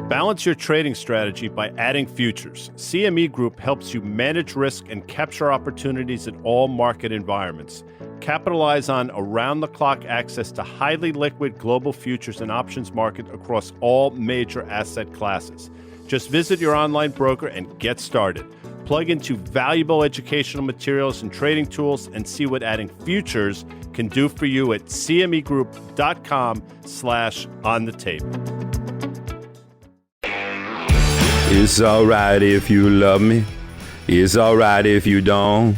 Balance your trading strategy by adding futures. CME Group helps you manage risk and capture opportunities in all market environments. Capitalize on around-the-clock access to highly liquid global futures and options market across all major asset classes. Just visit your online broker and get started. Plug into valuable educational materials and trading tools and see what adding futures can do for you at cmegroup.com/onthetape. It's alright if you love me. It's alright if you don't.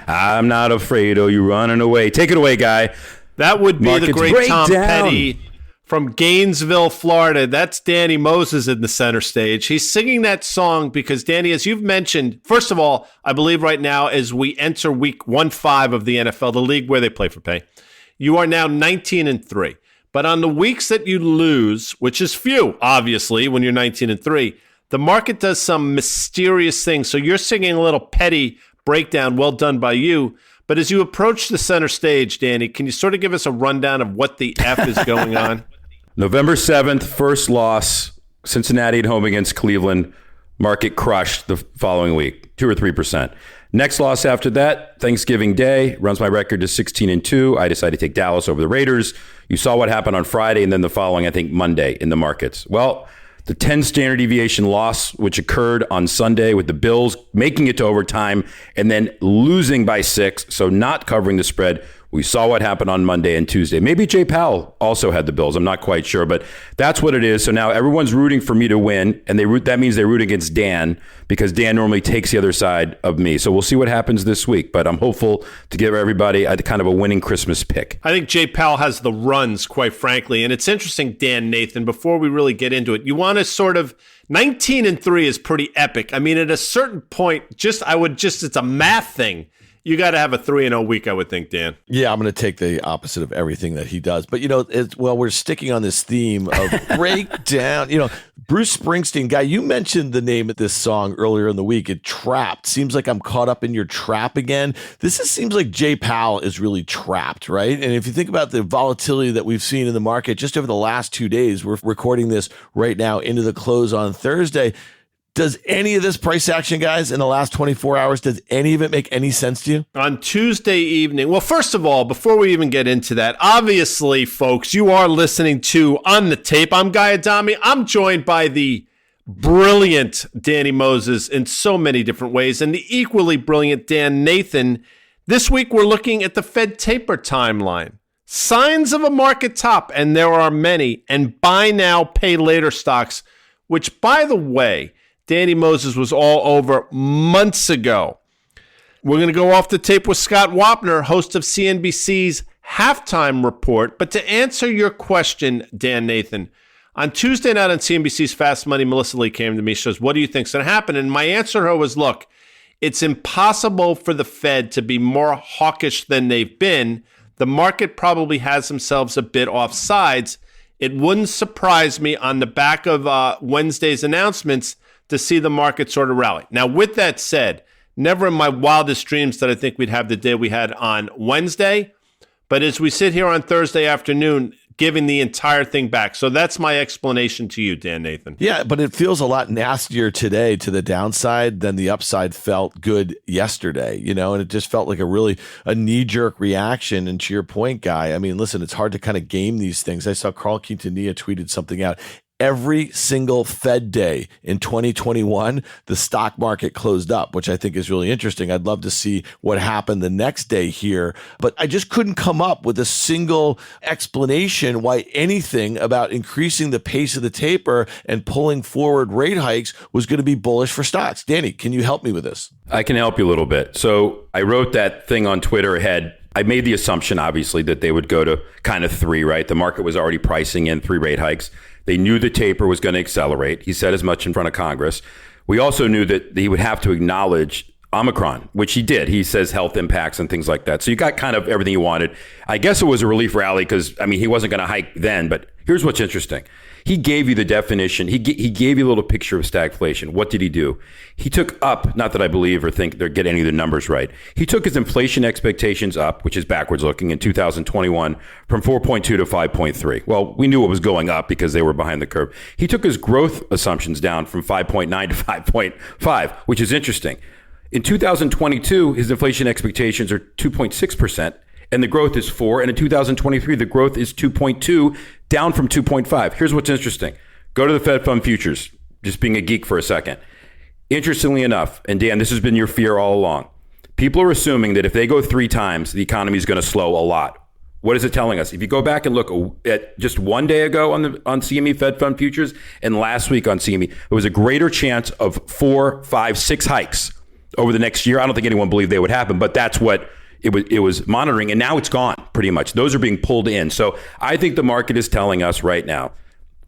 I'm not afraid of you running away. Take it away, guy. That would be Markets the great breakdown. Tom Petty from Gainesville, Florida. That's Danny Moses in the center stage. He's singing that song because, Danny, as you've mentioned, first of all, I believe right now as we enter week 1-5 of the NFL, the league where they play for pay, you are now 19-3. But on the weeks that you lose, which is few, obviously, when you're 19-3, the market does some mysterious things. So you're singing a little Petty breakdown, well done by you. But as you approach the center stage, Danny, can you sort of give us a rundown of what the F is going on? November 7th, first loss, Cincinnati at home against Cleveland. Market crushed the following week, 2 or 3%. Next loss after that, Thanksgiving Day, runs my record to 16-2. I decided to take Dallas over the Raiders. You saw what happened on Friday and then the following, I think, Monday in the markets. Well, the 10 standard deviation loss, which occurred on Sunday with the Bills making it to overtime and then losing by 6, so not covering the spread. We saw what happened on Monday and Tuesday. Maybe Jay Powell also had the Bills. I'm not quite sure, but that's what it is. So now everyone's rooting for me to win, and that means they root against Dan because Dan normally takes the other side of me. So we'll see what happens this week, but I'm hopeful to give everybody a kind of a winning Christmas pick. I think Jay Powell has the runs, quite frankly, and it's interesting, Dan, Nathan, before we really get into it, you want to sort of 19-3 is pretty epic. I mean, at a certain point, it's a math thing. You got to have a 3-0 week, I would think, Dan. Yeah, I'm going to take the opposite of everything that he does. But, we're sticking on this theme of breakdown. Bruce Springsteen, guy, you mentioned the name of this song earlier in the week. It Trapped. Seems like I'm caught up in your trap again. Seems like Jay Powell is really trapped, right? And if you think about the volatility that we've seen in the market just over the last 2 days, we're recording this right now into the close on Thursday. Does any of this price action, guys, in the last 24 hours, does any of it make any sense to you? On Tuesday evening, well, first of all, before we even get into that, obviously, folks, you are listening to On the Tape. I'm Guy Adami. I'm joined by the brilliant Danny Moses in so many different ways, and the equally brilliant Dan Nathan. This week, we're looking at the Fed taper timeline. Signs of a market top, and there are many, and buy now, pay later stocks, which, by the way, Danny Moses was all over months ago. We're going to go off the tape with Scott Wapner, host of CNBC's Halftime Report. But to answer your question, Dan Nathan, on Tuesday night on CNBC's Fast Money, Melissa Lee came to me. She says, what do you think's going to happen? And my answer to her was, look, it's impossible for the Fed to be more hawkish than they've been. The market probably has themselves a bit off sides. It wouldn't surprise me on the back of Wednesday's announcements to see the market sort of rally. Now, with that said, never in my wildest dreams did I think we'd have the day we had on Wednesday. But as we sit here on Thursday afternoon, giving the entire thing back. So that's my explanation to you, Dan Nathan. Yeah, but it feels a lot nastier today to the downside than the upside felt good yesterday, and it just felt like a knee-jerk reaction. And to your point, Guy, I mean, listen, it's hard to kind of game these things. I saw Carl Quintanilla tweeted something out. Every single Fed day in 2021, the stock market closed up, which I think is really interesting. I'd love to see what happened the next day here, but I just couldn't come up with a single explanation why anything about increasing the pace of the taper and pulling forward rate hikes was going to be bullish for stocks. Danny, can you help me with this? I can help you a little bit. So I wrote that thing on Twitter ahead. I made the assumption, obviously, that they would go to kind of 3, right? The market was already pricing in 3 rate hikes. They knew the taper was going to accelerate. He said as much in front of Congress. We also knew that he would have to acknowledge Omicron, which he did. He says health impacts and things like that. So you got kind of everything you wanted. I guess it was a relief rally because, I mean, he wasn't going to hike then. But here's what's interesting. He gave you the definition. He gave you a little picture of stagflation. What did he do? He took up, not that I believe or think they're getting any of the numbers right. He took his inflation expectations up, which is backwards looking, in 2021 from 4.2 to 5.3. Well, we knew it was going up because they were behind the curve. He took his growth assumptions down from 5.9 to 5.5, which is interesting. In 2022, his inflation expectations are 2.6%. And the growth is 4. And in 2023, the growth is 2.2, down from 2.5. Here's what's interesting. Go to the Fed Fund futures, just being a geek for a second. Interestingly enough, and Dan, this has been your fear all along, people are assuming that if they go 3 times, the economy is going to slow a lot. What is it telling us? If you go back and look at just one day ago on CME Fed Fund futures and last week on CME, it was a greater chance of 4, 5, 6 hikes over the next year. I don't think anyone believed they would happen, but that's what it was monitoring, and now it's gone pretty much. Those are being pulled in. So I think the market is telling us right now,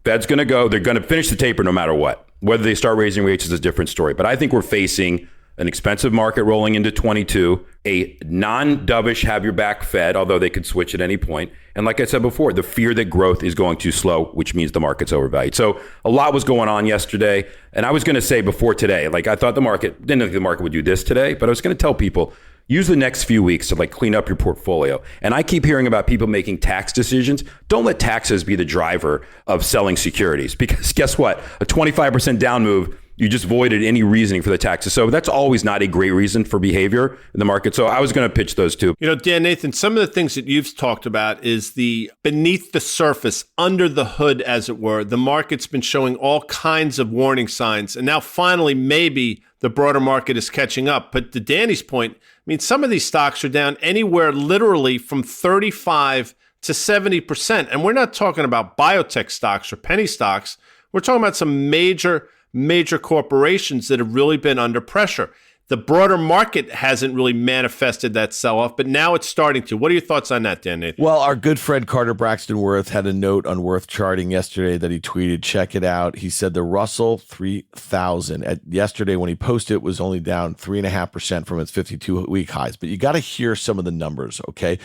Fed's going to go, they're going to finish the taper no matter what. Whether they start raising rates is a different story. But I think we're facing an expensive market rolling into 22, a non-dovish have your back Fed, although they could switch at any point. And like I said before, the fear that growth is going too slow, which means the market's overvalued. So a lot was going on yesterday. And I was going to say before today, like I thought didn't think the market would do this today, but I was going to tell people, use the next few weeks to clean up your portfolio. And I keep hearing about people making tax decisions. Don't let taxes be the driver of selling securities, because guess what? A 25% down move, you just voided any reasoning for the taxes. So that's always not a great reason for behavior in the market. So I was going to pitch those two. You know, Dan, Nathan, some of the things that you've talked about is the beneath the surface, under the hood, as it were. The market's been showing all kinds of warning signs. And now finally, maybe the broader market is catching up. But to Danny's point, I mean, some of these stocks are down anywhere literally from 35 to 70%. And we're not talking about biotech stocks or penny stocks. We're talking about some major corporations that have really been under pressure. The broader market hasn't really manifested that sell-off, but now it's starting to. What are your thoughts on that, Dan Nathan? Well, our good friend Carter Braxton Worth had a note on Worth Charting yesterday that he tweeted. Check it out. He said the Russell 3000 yesterday when he posted it was only down 3.5% from its 52-week highs. But you got to hear some of the numbers, okay?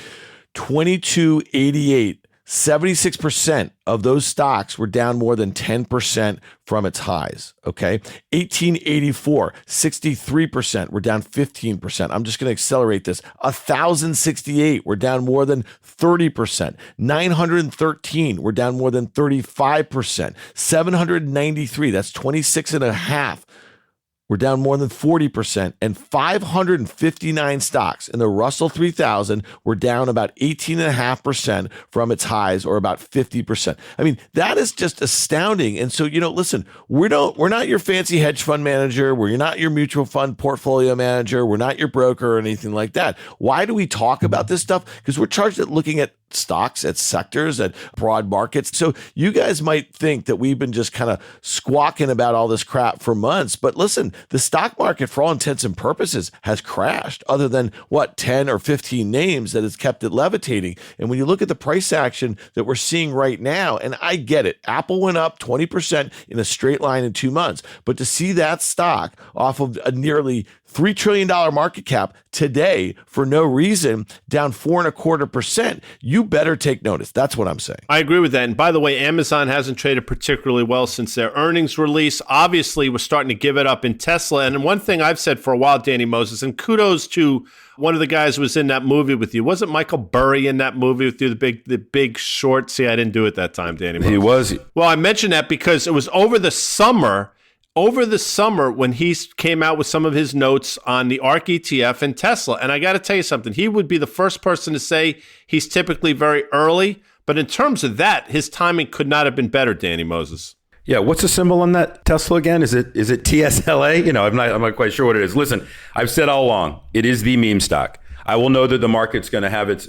2288. 76% of those stocks were down more than 10% from its highs, okay? 1884, 63% were down 15%. I'm just going to accelerate this. 1068 were down more than 30%. 913 were down more than 35%. 793, that's 26.5%. We're down more than 40%, and 559 stocks in the Russell 3000 were down about 18.5% from its highs, or about 50%. I mean, that is just astounding. And so, listen, we're not your fancy hedge fund manager. We're not your mutual fund portfolio manager. We're not your broker or anything like that. Why do we talk about this stuff? Because we're charged at looking at stocks, at sectors, at broad markets. So you guys might think that we've been just kind of squawking about all this crap for months. But listen, the stock market, for all intents and purposes, has crashed, other than 10 or 15 names that has kept it levitating. And when you look at the price action that we're seeing right now, and I get it, Apple went up 20% in a straight line in 2 months. But to see that stock off of a nearly $3 trillion market cap today for no reason, down 4.25%, you better take notice. That's what I'm saying. I agree with that. And by the way, Amazon hasn't traded particularly well since their earnings release. Obviously, we're starting to give it up in Tesla. And one thing I've said for a while, Danny Moses, and kudos to one of the guys who was in that movie with you. Wasn't Michael Burry in that movie with you, the big Short? See, I didn't do it that time, Danny Moses. He was. Well, I mentioned that because it was over the summer when he came out with some of his notes on the ARK ETF and Tesla. And I got to tell you something, he would be the first person to say he's typically very early. But in terms of that, his timing could not have been better, Danny Moses. Yeah, what's the symbol on that Tesla again? Is it TSLA? I'm not quite sure what it is. Listen, I've said all along, it is the meme stock. I will know that the market's going to have its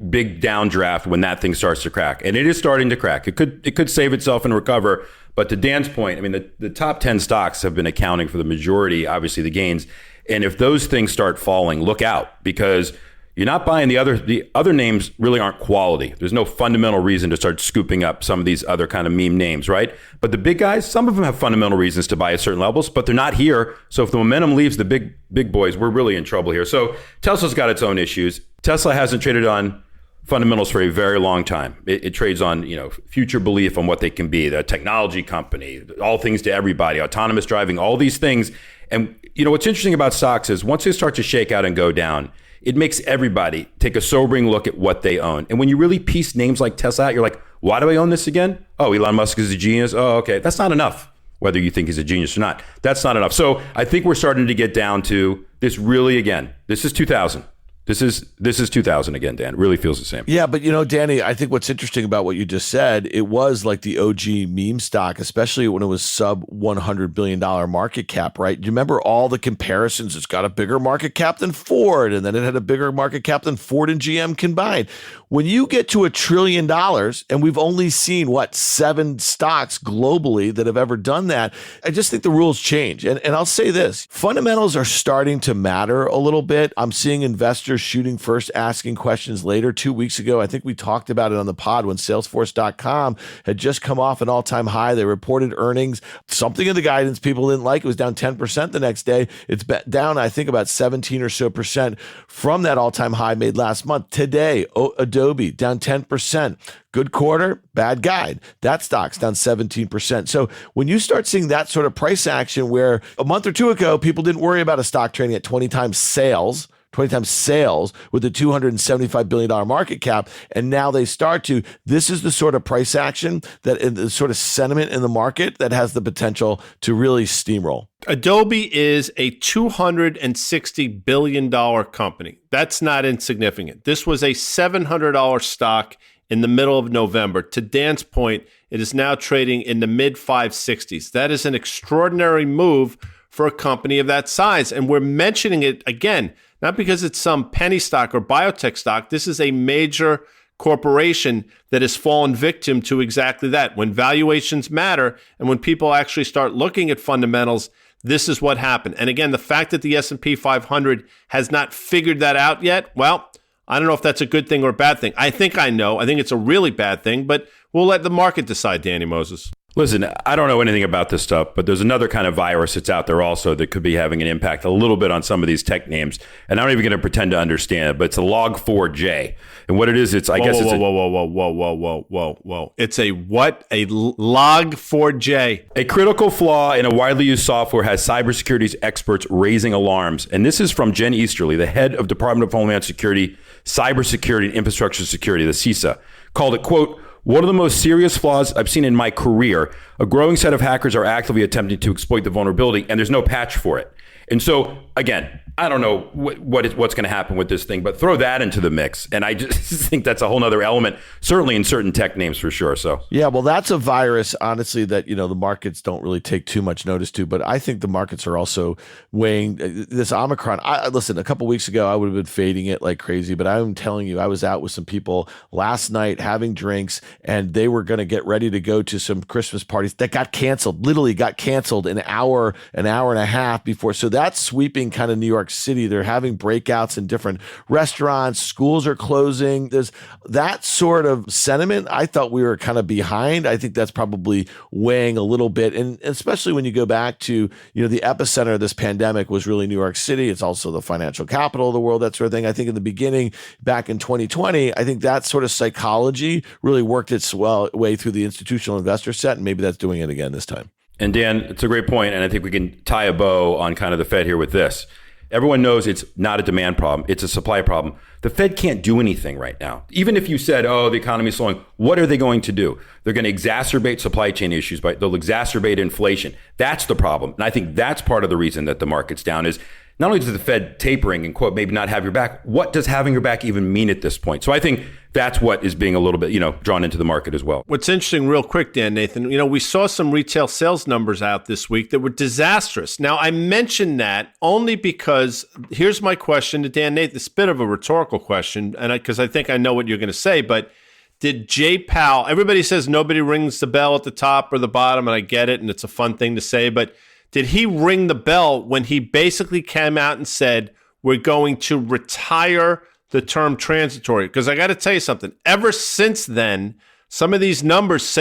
big downdraft when that thing starts to crack. And it is starting to crack. It could save itself and recover. But to Dan's point, I mean, the top 10 stocks have been accounting for the majority, obviously, the gains. And if those things start falling, look out, because You're not buying the other names really aren't quality. There's no fundamental reason to start scooping up some of these other kind of meme names, right? But the big guys, some of them have fundamental reasons to buy at certain levels, but they're not here. So if the momentum leaves the big boys, we're really in trouble here. So Tesla's got its own issues. Tesla hasn't traded on fundamentals for a very long time. It trades on, future belief on what they can be, the technology company, all things to everybody, autonomous driving, all these things. And what's interesting about stocks is once they start to shake out and go down, it makes everybody take a sobering look at what they own. And when you really piece names like Tesla out, you're like, why do I own this again? Oh, Elon Musk is a genius. Oh, okay. That's not enough. Whether you think he's a genius or not, that's not enough. So I think we're starting to get down to this really, again, this is 2000. This is 2000 again, Dan. It really feels the same. Yeah, but Danny, I think what's interesting about what you just said, it was like the OG meme stock, especially when it was sub $100 billion market cap, right? Do you remember all the comparisons? It's got a bigger market cap than Ford, and then it had a bigger market cap than Ford and GM combined. When you get to $1 trillion, and we've only seen, 7 stocks globally that have ever done that, I just think the rules change. And I'll say this, fundamentals are starting to matter a little bit. I'm seeing investors shooting first, asking questions later. 2 weeks ago, I think we talked about it on the pod when Salesforce.com had just come off an all-time high. They reported earnings, something in the guidance people didn't like. It was down 10% the next day. It's down, I think, about 17 or so percent from that all-time high made last month. Today, Adobe down 10%. Good quarter, bad guide. That stock's down 17%. So when you start seeing that sort of price action where a month or two ago, people didn't worry about a stock trading at 20 times sales with a $275 billion market cap. And now they start to, this is the sort of price action that the sort of sentiment in the market that has the potential to really steamroll. Adobe is a $260 billion company. That's not insignificant. This was a $700 stock in the middle of November. To Dan's point, it is now trading in the mid 560s. That is an extraordinary move for a company of that size. And we're mentioning it again, not because it's some penny stock or biotech stock. This is a major corporation that has fallen victim to exactly that. When valuations matter and when people actually start looking at fundamentals, this is what happened. And again, the fact that the S&P 500 has not figured that out yet, well, I don't know if that's a good thing or a bad thing. I think I know. I think it's a really bad thing, but we'll let the market decide, Danny Moses. Listen, I don't know anything about this stuff, but there's another kind of virus that's out there also that could be having an impact a little bit on some of these tech names. And I'm not even going to pretend to understand it, but it's a log4j. And what it is, it's, I guess it's whoa. It's a what? A log4j. A critical flaw in a widely used software has cybersecurity experts raising alarms. And this is from Jen Easterly, the head of Department of Homeland Security, Cybersecurity and Infrastructure Security, the CISA, called it, quote, one of the most serious flaws I've seen in my career. A growing set of hackers are actively attempting to exploit the vulnerability, and there's no patch for it. And so, again, I don't know what's going to happen with this thing, but throw that into the mix. And I just think that's a whole nother element, certainly in certain tech names for sure. So yeah, well, that's a virus, honestly, that, the markets don't really take too much notice to. But I think the markets are also weighing this Omicron. Listen, a couple of weeks ago, I would have been fading it like crazy. But I'm telling you, I was out with some people last night having drinks, and they were going to get ready to go to some Christmas parties that got canceled, literally got canceled an hour and a half before. So that's sweeping kind of New York City. They're having breakouts in different restaurants. Schools are closing. There's that sort of sentiment. I thought we were kind of behind. I think that's probably weighing a little bit. And especially when you go back to, the epicenter of this pandemic was really New York City. It's also the financial capital of the world, that sort of thing. I think in the beginning, back in 2020, I think that sort of psychology really worked its way through the institutional investor set. And maybe that's doing it again this time. And Dan, it's a great point, and I think we can tie a bow on kind of the Fed here with this. Everyone knows it's not a demand problem, it's a supply problem. The Fed can't do anything right now. Even if you said, oh, the economy is slowing, what are they going to do? They're going to exacerbate supply chain issues, they'll exacerbate inflation. That's the problem. And I think that's part of the reason that the market's down is not only does the Fed tapering and, quote, maybe not have your back, what does having your back even mean at this point? So I think that's what is being a little bit, drawn into the market as well. What's interesting, real quick, Dan, Nathan, we saw some retail sales numbers out this week that were disastrous. Now, I mentioned that only because here's my question to Dan, Nathan. It's a bit of a rhetorical question, and because I think I know what you're going to say, but did Jay Powell, everybody says nobody rings the bell at the top or the bottom, and I get it, and it's a fun thing to say, but did he ring the bell when he basically came out and said, we're going to retire the term transitory. Because I got to tell you something. Ever since then, some of these numbers,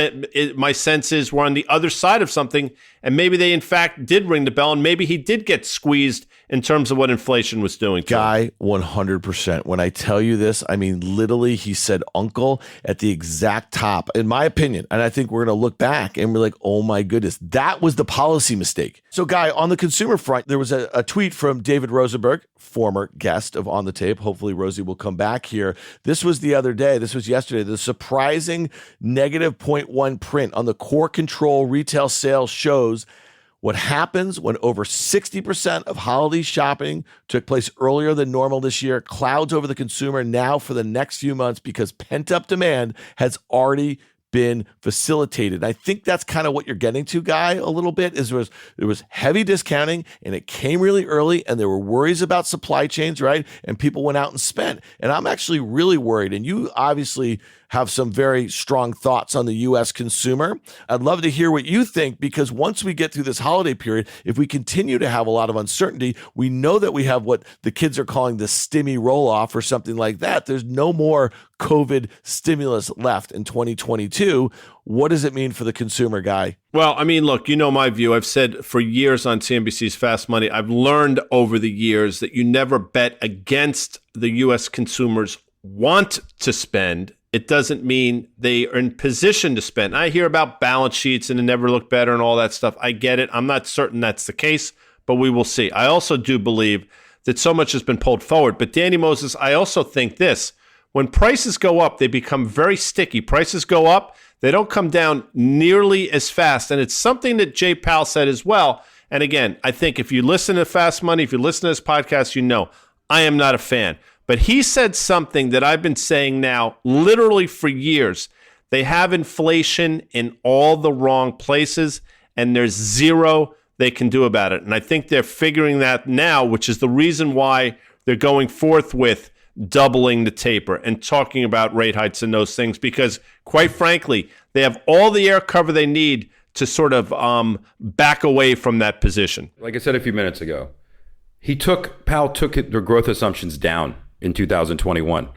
my sense is, were on the other side of something, and maybe they, in fact, did ring the bell, and maybe he did get squeezed in terms of what inflation was doing to him. Guy, 100%. When I tell you this, I mean, literally, he said uncle at the exact top, in my opinion. And I think we're going to look back and we're like, oh my goodness, that was the policy mistake. So, Guy, on the consumer front, there was a tweet from David Rosenberg, former guest of On the Tape. Hopefully, Rosie will come back here. This was the other day. This was yesterday. The surprising negative 0.1 print on the core control retail sales shows what happens when over 60% of holiday shopping took place earlier than normal this year. Clouds over the consumer now for the next few months because pent-up demand has already been facilitated. I think that's kind of what you're getting to, Guy, a little bit, is there was heavy discounting and it came really early and there were worries about supply chains, right? And people went out and spent. And I'm actually really worried. And you obviously have some very strong thoughts on the U.S. consumer. I'd love to hear what you think, because once we get through this holiday period, if we continue to have a lot of uncertainty, we know that we have what the kids are calling the stimmy roll-off or something like that. There's no more COVID stimulus left in 2022. What does it mean for the consumer, Guy? Well, I mean, look, you know my view. I've said for years on CNBC's Fast Money, I've learned over the years that you never bet against the U.S. consumers want to spend. It doesn't mean they are in position to spend. I hear about balance sheets and it never looked better and all that stuff. I get it. I'm not certain that's the case, but we will see. I also do believe that so much has been pulled forward. But Danny Moses, I also think this. When prices go up, they become very sticky. Prices go up, they don't come down nearly as fast. And it's something that Jay Powell said as well. And again, I think if you listen to Fast Money, if you listen to this podcast, you know I am not a fan. But he said something that I've been saying now literally for years. They have inflation in all the wrong places, and there's zero they can do about it. And I think they're figuring that now, which is the reason why they're going forth with doubling the taper and talking about rate hikes and those things, because quite frankly, they have all the air cover they need to sort of back away from that position. Like I said a few minutes ago, Powell took their growth assumptions down in 2021,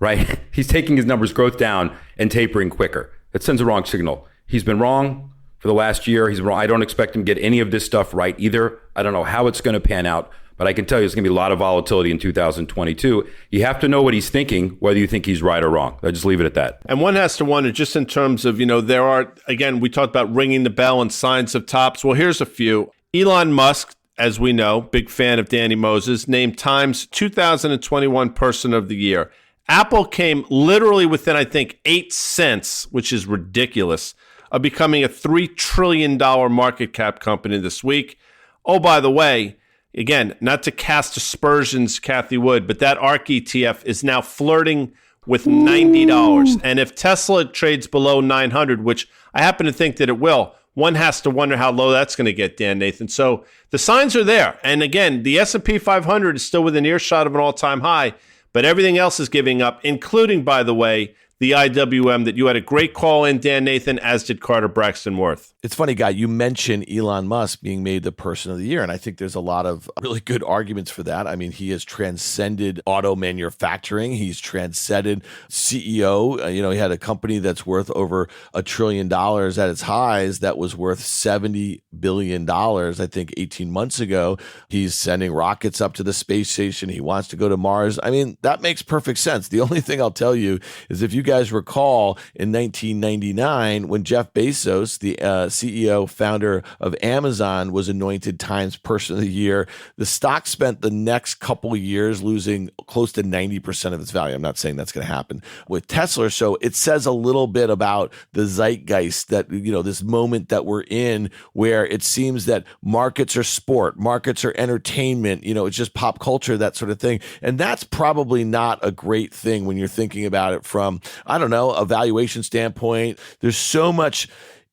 right? He's taking his numbers growth down and tapering quicker. That sends a wrong signal. He's been wrong for the last year. He's wrong. I don't expect him to get any of this stuff right either. I don't know how it's going to pan out, but I can tell you there's going to be a lot of volatility in 2022. You have to know what he's thinking, whether you think he's right or wrong. I just leave it at that. And one has to wonder, just in terms of, there are, again, we talked about ringing the bell and signs of tops. Well, here's a few. Elon Musk, as we know, big fan of Danny Moses, named Time's 2021 Person of the Year. Apple came literally within, I think, 8 cents, which is ridiculous, of becoming a $3 trillion market cap company this week. Oh, by the way, again, not to cast aspersions, Kathy Wood, but that ARK ETF is now flirting with $90. And if Tesla trades below 900, which I happen to think that it will, one has to wonder how low that's going to get, Dan Nathan. So the signs are there. And again, the S&P 500 is still within earshot of an all-time high, but everything else is giving up, including, by the way, the IWM that you had a great call in, Dan Nathan, as did Carter Braxton Worth. It's funny, Guy, you mentioned Elon Musk being made the person of the year, and I think there's a lot of really good arguments for that. I mean, he has transcended auto manufacturing. He's transcended CEO. He had a company that's worth over $1 trillion at its highs that was worth $70 billion, I think, 18 months ago. He's sending rockets up to the space station. He wants to go to Mars. I mean, that makes perfect sense. The only thing I'll tell you is if you guys recall in 1999, when Jeff Bezos, the CEO, founder of Amazon, was anointed Time's Person of the Year, the stock spent the next couple years losing close to 90% of its value. I'm not saying that's going to happen with Tesla. So it says a little bit about the zeitgeist that, this moment that we're in, where it seems that markets are sport, markets are entertainment, it's just pop culture, that sort of thing. And that's probably not a great thing when you're thinking about it from, a valuation standpoint. There's so much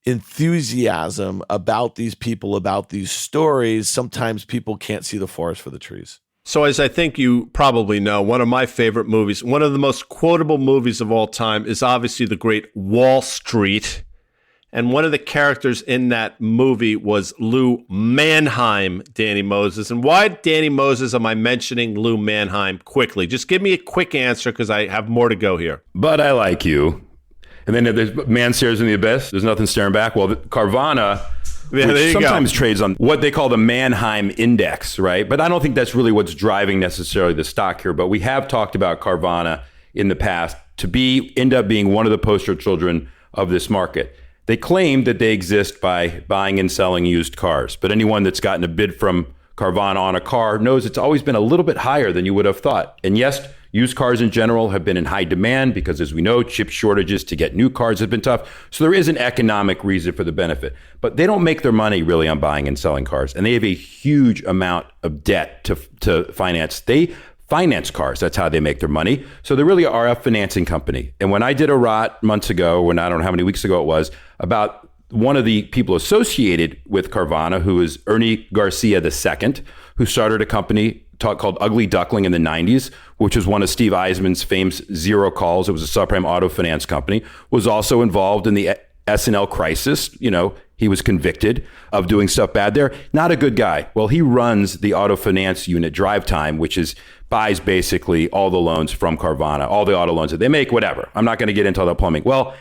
enthusiasm about these people, about these stories. Sometimes people can't see the forest for the trees. So as I think you probably know, one of my favorite movies, one of the most quotable movies of all time, is obviously the great Wall Street. And one of the characters in that movie was Lou Mannheim, Danny Moses. And why, Danny Moses, am I mentioning Lou Mannheim quickly? Just give me a quick answer because I have more to go here. But I like you. And then there's man stares in the abyss. There's nothing staring back. Well, Carvana, which sometimes trades on what they call the Mannheim Index, right? But I don't think that's really what's driving necessarily the stock here. But we have talked about Carvana in the past to end up being one of the poster children of this market. They claim that they exist by buying and selling used cars. But anyone that's gotten a bid from Carvana on a car knows it's always been a little bit higher than you would have thought. And yes, used cars in general have been in high demand because, as we know, chip shortages to get new cars have been tough. So there is an economic reason for the benefit. But they don't make their money really on buying and selling cars. And they have a huge amount of debt to finance. They finance cars. That's how they make their money. So they really are a financing company. And when I did a rot months ago, I don't know how many weeks ago it was, about one of the people associated with Carvana, who is Ernie Garcia II, who started a company called Ugly Duckling in the 90s, which was one of Steve Eisman's famous Zero Calls. It was a subprime auto finance company, was also involved in the S&L crisis. He was convicted of doing stuff bad there. Not a good guy. Well, he runs the auto finance unit, Drive Time, which buys basically all the loans from Carvana, all the auto loans that they make, whatever. I'm not going to get into all that plumbing. Well,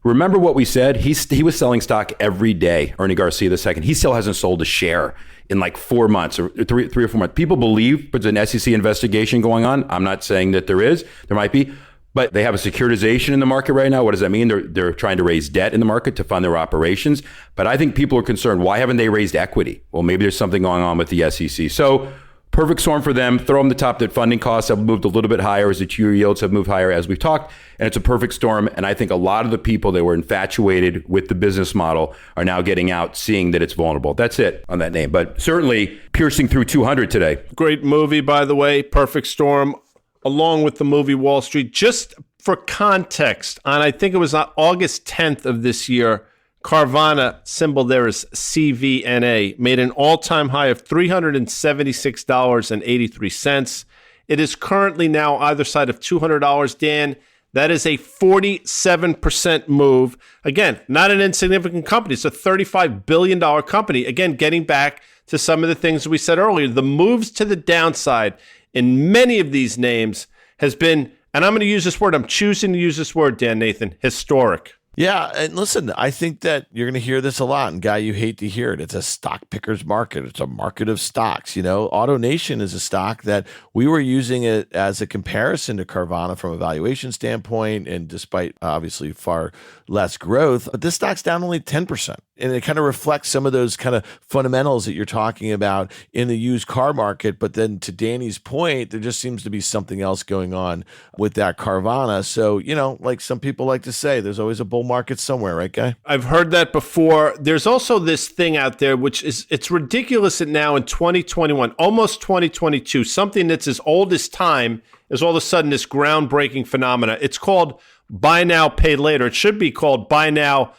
remember what we said? He was selling stock every day, Ernie Garcia II. He still hasn't sold a share in like 4 months or three or 4 months. People believe there's an SEC investigation going on. I'm not saying that there is. There might be. But they have a securitization in the market right now. What does that mean? They're trying to raise debt in the market to fund their operations. But I think people are concerned, why haven't they raised equity? Well, maybe there's something going on with the SEC. So perfect storm for them. Throw them the top that funding costs have moved a little bit higher as the 2-year yields have moved higher, as we've talked. And it's a perfect storm. And I think a lot of the people that were infatuated with the business model are now getting out, seeing that it's vulnerable. That's it on that name. But certainly piercing through 200 today. Great movie, by the way, Perfect Storm, along with the movie Wall Street. Just for context, on I think it was on August 10th of this year, Carvana, symbol there is CVNA, made an all-time high of $376.83. It is currently now either side of $200. Dan, that is a 47% move. Again, not an insignificant company. It's a $35 billion company. Again, getting back to some of the things we said earlier, the moves to the downside in many of these names has been, and I'm going to use this word, I'm choosing to use this word, Dan Nathan, historic. Yeah, and listen, I think that you're going to hear this a lot, and Guy, you hate to hear it. It's a stock picker's market. It's a market of stocks. AutoNation is a stock that we were using it as a comparison to Carvana from a valuation standpoint, and despite obviously far less growth, but this stock's down only 10%. And it kind of reflects some of those kind of fundamentals that you're talking about in the used car market. But then to Danny's point, there just seems to be something else going on with that Carvana. So, like some people like to say, there's always a bull market somewhere, right, Guy? I've heard that before. There's also this thing out there, which it's ridiculous that now in 2021, almost 2022, something that's as old as time is all of a sudden this groundbreaking phenomena. It's called buy now, pay later. It should be called buy now,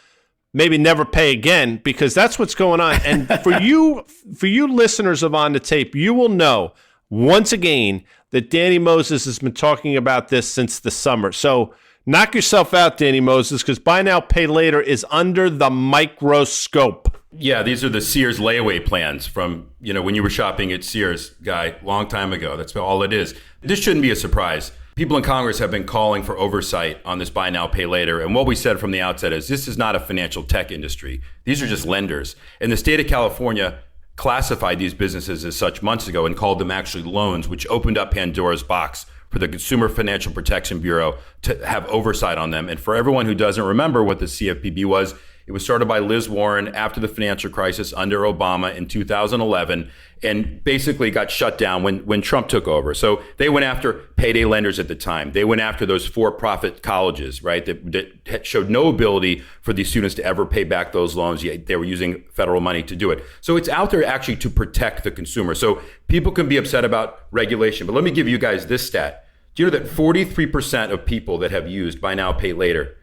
maybe never pay again, because that's what's going on. And for you listeners of On the Tape, you will know once again that Danny Moses has been talking about this since the summer. So knock yourself out, Danny Moses, because buy now, pay later is under the microscope. Yeah, these are the Sears layaway plans from, when you were shopping at Sears, Guy, long time ago. That's all it is. This shouldn't be a surprise. People in Congress have been calling for oversight on this buy now, pay later. And what we said from the outset is this is not a financial tech industry. These are just lenders. And the state of California classified these businesses as such months ago and called them actually loans, which opened up Pandora's box for the Consumer Financial Protection Bureau to have oversight on them. And for everyone who doesn't remember what the CFPB was, it was started by Liz Warren after the financial crisis under Obama in 2011 and basically got shut down when Trump took over. So they went after payday lenders at the time. They went after those for-profit colleges, right, that showed no ability for these students to ever pay back those loans, yet they were using federal money to do it. So it's out there actually to protect the consumer. So people can be upset about regulation. But let me give you guys this stat. Do you know that 43% of people that have used buy now, pay later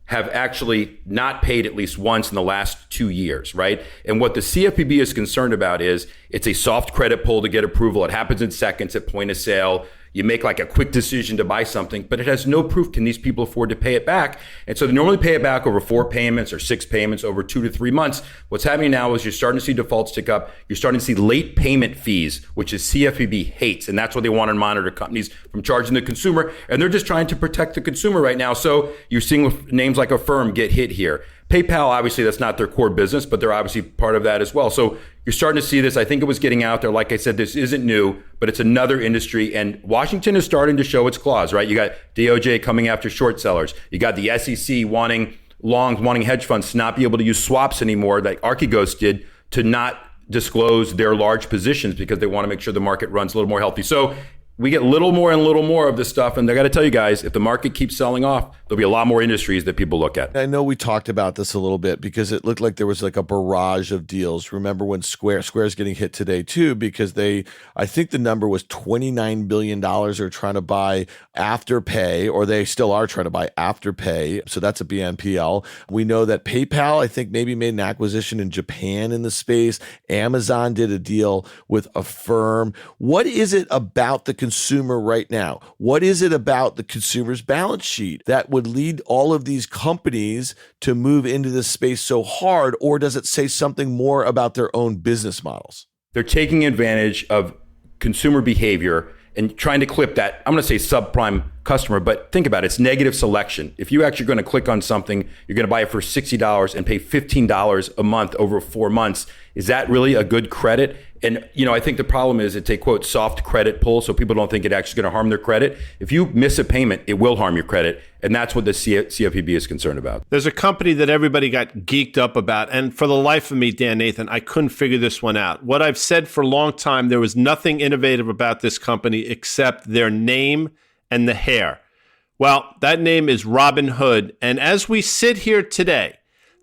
have actually not paid at least once in the last 2 years, right? And what the CFPB is concerned about is it's a soft credit pull to get approval. It happens in seconds at point of sale. you make like a quick decision to buy something, but it has no proof. Can these people afford to pay it back? And so they normally pay it back over 4 payments or 6 payments over 2 to 3 months. What's happening now is you're starting to see defaults tick up. You're starting to see late payment fees, which is CFPB hates. And that's what they want to monitor companies from charging the consumer. And they're just trying to protect the consumer right now. So you're seeing names like Affirm get hit here. PayPal, obviously, that's not their core business, but they're obviously part of that as well. So you're starting to see this. I think it was getting out there. Like I said, this isn't new, but it's another industry. And Washington is starting to show its claws, right? You got DOJ coming after short sellers. You got the SEC wanting hedge funds to not be able to use swaps anymore, like Archegos did, to not disclose their large positions because they want to make sure the market runs a little more healthy. So we get little more and little more of this stuff. And I got to tell you guys, if the market keeps selling off, there'll be a lot more industries that people look at. I know we talked about this a little bit because it looked like there was like a barrage of deals. Remember when Square's getting hit today too, because I think the number was $29 billion they're trying to buy Afterpay, or they still are trying to buy Afterpay. So that's a BNPL. We know that PayPal, I think, maybe made an acquisition in Japan in the space. Amazon did a deal with Affirm. What is it about the consumer right now? What is it about the consumer's balance sheet that would lead all of these companies to move into this space so hard? Or does it say something more about their own business models? They're taking advantage of consumer behavior and trying to clip that, I'm going to say subprime customer, but think about it, it's negative selection. If you actually going to click on something, you're going to buy it for $60 and pay $15 a month over 4 months. Is that really a good credit? And, I think the problem is it's a, quote, soft credit pull, so people don't think it actually going to harm their credit. If you miss a payment, it will harm your credit, and that's what the CFPB is concerned about. There's a company that everybody got geeked up about, and for the life of me, Dan Nathan, I couldn't figure this one out. What I've said for a long time, there was nothing innovative about this company except their name and the hair. Well, that name is Robinhood, and as we sit here today,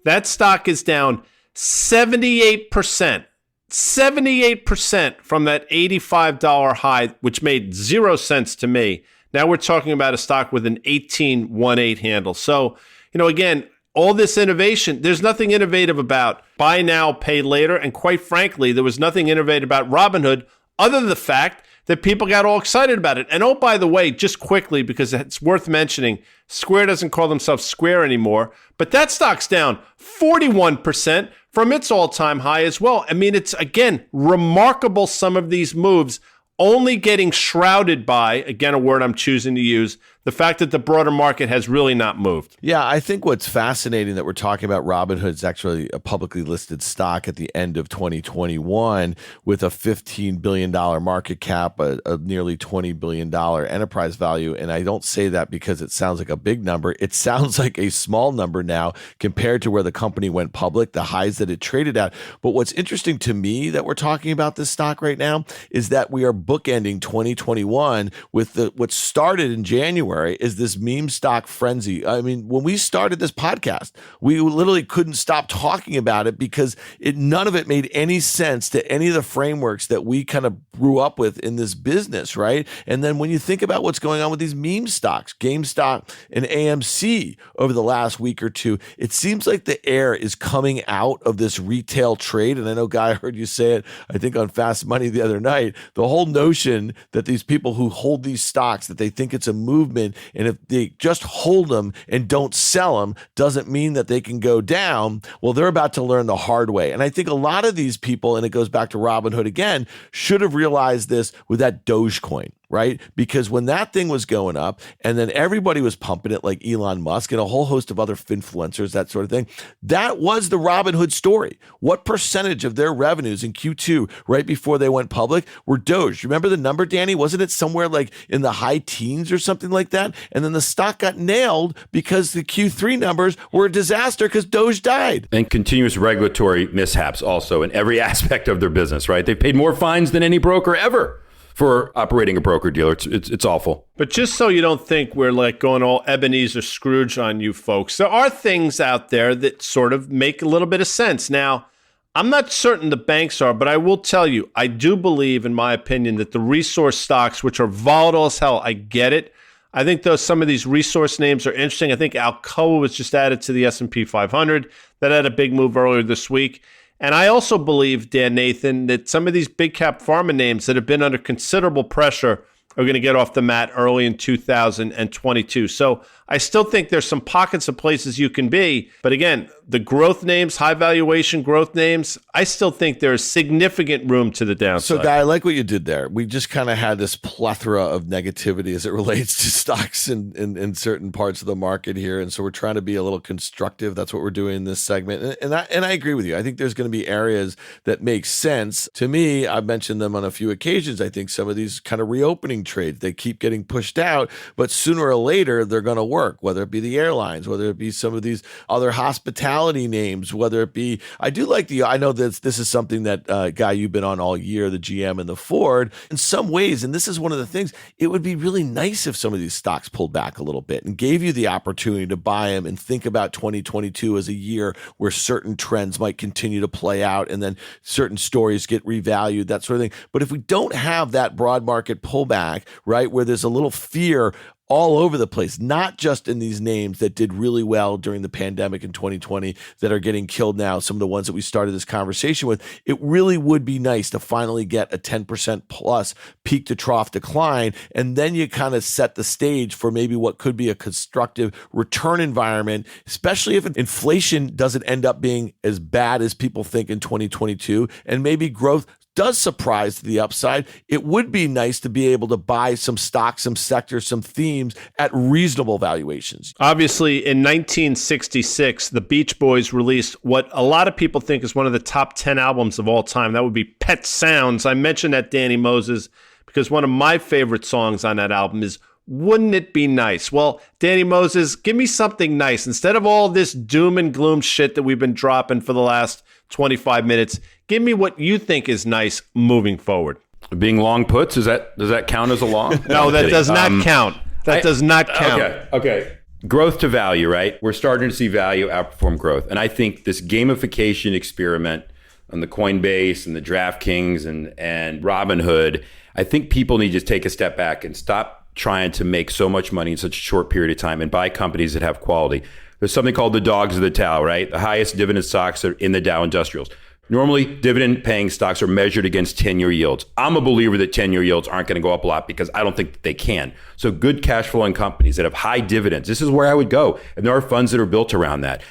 that stock is down 78%. 78% from that $85 high, which made 0 sense to me. Now we're talking about a stock with an 1818 handle. So, again, all this innovation, there's nothing innovative about buy now, pay later. And quite frankly, there was nothing innovative about Robinhood other than the fact that people got all excited about it. And oh, by the way, just quickly, because it's worth mentioning, Square doesn't call themselves Square anymore, but that stock's down 41% from its all-time high as well. I mean, it's, again, remarkable, some of these moves only getting shrouded by, again, a word I'm choosing to use, the fact that the broader market has really not moved. Yeah, I think what's fascinating that we're talking about Robinhood is actually a publicly listed stock at the end of 2021 with a $15 billion market cap, a nearly $20 billion enterprise value. And I don't say that because it sounds like a big number. It sounds like a small number now compared to where the company went public, the highs that it traded at. But what's interesting to me that we're talking about this stock right now is that we are bookending 2021 with what started in January is this meme stock frenzy. I mean, when we started this podcast, we literally couldn't stop talking about it because none of it made any sense to any of the frameworks that we kind of grew up with in this business, right? And then when you think about what's going on with these meme stocks, GameStop and AMC over the last week or two, it seems like the air is coming out of this retail trade. And I know, Guy, I heard you say it, I think on Fast Money the other night, the whole notion that these people who hold these stocks, that they think it's a movement, and if they just hold them and don't sell them, doesn't mean that they can go down. Well, they're about to learn the hard way. And I think a lot of these people, and it goes back to Robinhood again, should have realized this with that Dogecoin. Right? Because when that thing was going up and then everybody was pumping it like Elon Musk and a whole host of other influencers, that sort of thing, that was the Robinhood story. What percentage of their revenues in Q2 right before they went public were Doge? Remember the number, Danny? Wasn't it somewhere like in the high teens or something like that? And then the stock got nailed because the Q3 numbers were a disaster because Doge died. And continuous regulatory mishaps also in every aspect of their business, right? They've paid more fines than any broker ever for operating a broker dealer. It's awful. But just so you don't think we're like going all Ebenezer Scrooge on you folks, there are things out there that sort of make a little bit of sense. Now, I'm not certain the banks are, but I will tell you, I do believe, in my opinion, that the resource stocks, which are volatile as hell, I get it. I think some of these resource names are interesting. I think Alcoa was just added to the S&P 500. That had a big move earlier this week. And I also believe, Dan Nathan, that some of these big cap pharma names that have been under considerable pressure are going to get off the mat early in 2022. So I still think there's some pockets of places you can be. But again, the growth names, high valuation growth names, I still think there's significant room to the downside. So, Guy, I like what you did there. We just kind of had this plethora of negativity as it relates to stocks in certain parts of the market here. And so we're trying to be a little constructive. That's what we're doing in this segment. And I agree with you. I think there's going to be areas that make sense. To me, I've mentioned them on a few occasions. I think some of these kind of reopening trades, they keep getting pushed out, but sooner or later, they're going to work, whether it be the airlines, whether it be some of these other hospitality names, whether it be, I know that this is something that, Guy, you've been on all year, the GM and the Ford. In some ways, and this is one of the things, it would be really nice if some of these stocks pulled back a little bit and gave you the opportunity to buy them and think about 2022 as a year where certain trends might continue to play out and then certain stories get revalued, that sort of thing. But if we don't have that broad market pullback, right, where there's a little fear all over the place, not just in these names that did really well during the pandemic in 2020 that are getting killed now, some of the ones that we started this conversation with, it really would be nice to finally get a 10% plus peak to trough decline. And then you kind of set the stage for maybe what could be a constructive return environment, especially if inflation doesn't end up being as bad as people think in 2022, and maybe growth does surprise to the upside. It would be nice to be able to buy some stocks, some sectors, some themes at reasonable valuations. Obviously, in 1966, the Beach Boys released what a lot of people think is one of the top 10 albums of all time. That would be Pet Sounds. I mentioned that, Danny Moses, because one of my favorite songs on that album is Wouldn't It Be Nice? Well, Danny Moses, give me something nice. Instead of all this doom and gloom shit that we've been dropping for the last 25 minutes, give me what you think is nice moving forward. Being long puts, does that count as a long? No, that does not count. That does not count. Okay. Growth to value, right? We're starting to see value outperform growth. And I think this gamification experiment on the Coinbase and the DraftKings and Robinhood, I think people need to take a step back and stop trying to make so much money in such a short period of time and buy companies that have quality. There's something called the dogs of the Dow, right? The highest dividend stocks are in the Dow Industrials. Normally, dividend-paying stocks are measured against 10-year yields. I'm a believer that 10-year yields aren't going to go up a lot because I don't think that they can. So good cash flowing companies that have high dividends, this is where I would go. And there are funds that are built around that.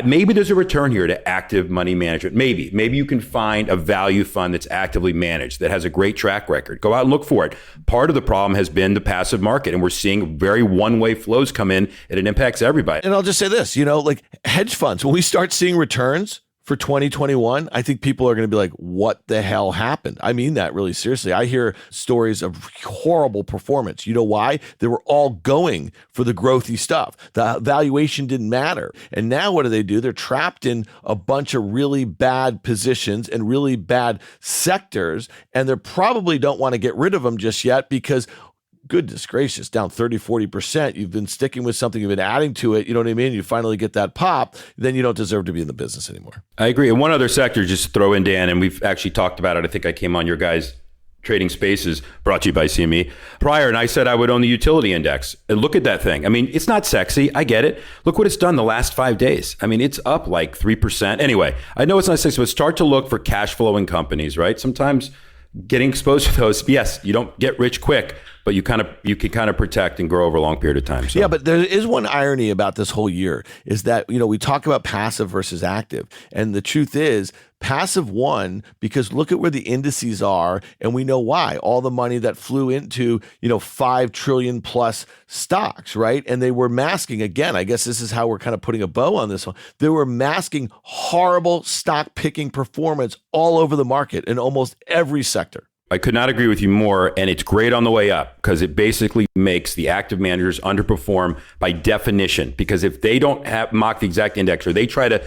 Maybe there's a return here to active money management. Maybe you can find a value fund that's actively managed, that has a great track record. Go out and look for it. Part of the problem has been the passive market, and we're seeing very one-way flows come in, and it impacts everybody. And I'll just say this, like hedge funds, when we start seeing returns for 2021, I think people are going to be like, what the hell happened? I mean that really seriously. I hear stories of horrible performance. You know why? They were all going for the growthy stuff. The valuation didn't matter. And now what do? They're trapped in a bunch of really bad positions and really bad sectors, and they probably don't want to get rid of them just yet because goodness gracious, down 30, 40%. You've been sticking with something, you've been adding to it. You know what I mean? You finally get that pop, then you don't deserve to be in the business anymore. I agree. And one other sector, just to throw in, Dan, and we've actually talked about it. I think I came on your guys' Trading Spaces, brought to you by CME prior, and I said I would own the utility index. And look at that thing. I mean, it's not sexy. I get it. Look what it's done the last 5 days. I mean, it's up like 3%. Anyway, I know it's not sexy, but start to look for cash flowing companies, right? Sometimes getting exposed to those, yes, you don't get rich quick, but you can kind of protect and grow over a long period of time. So. Yeah, but there is one irony about this whole year is that, we talk about passive versus active. And the truth is passive won because look at where the indices are. And we know why. All the money that flew into, 5 trillion plus stocks, right? And they were masking, again, I guess this is how we're kind of putting a bow on this one. They were masking horrible stock picking performance all over the market in almost every sector. I could not agree with you more, and it's great on the way up because it basically makes the active managers underperform by definition. Because if they don't mock the exact index or they try to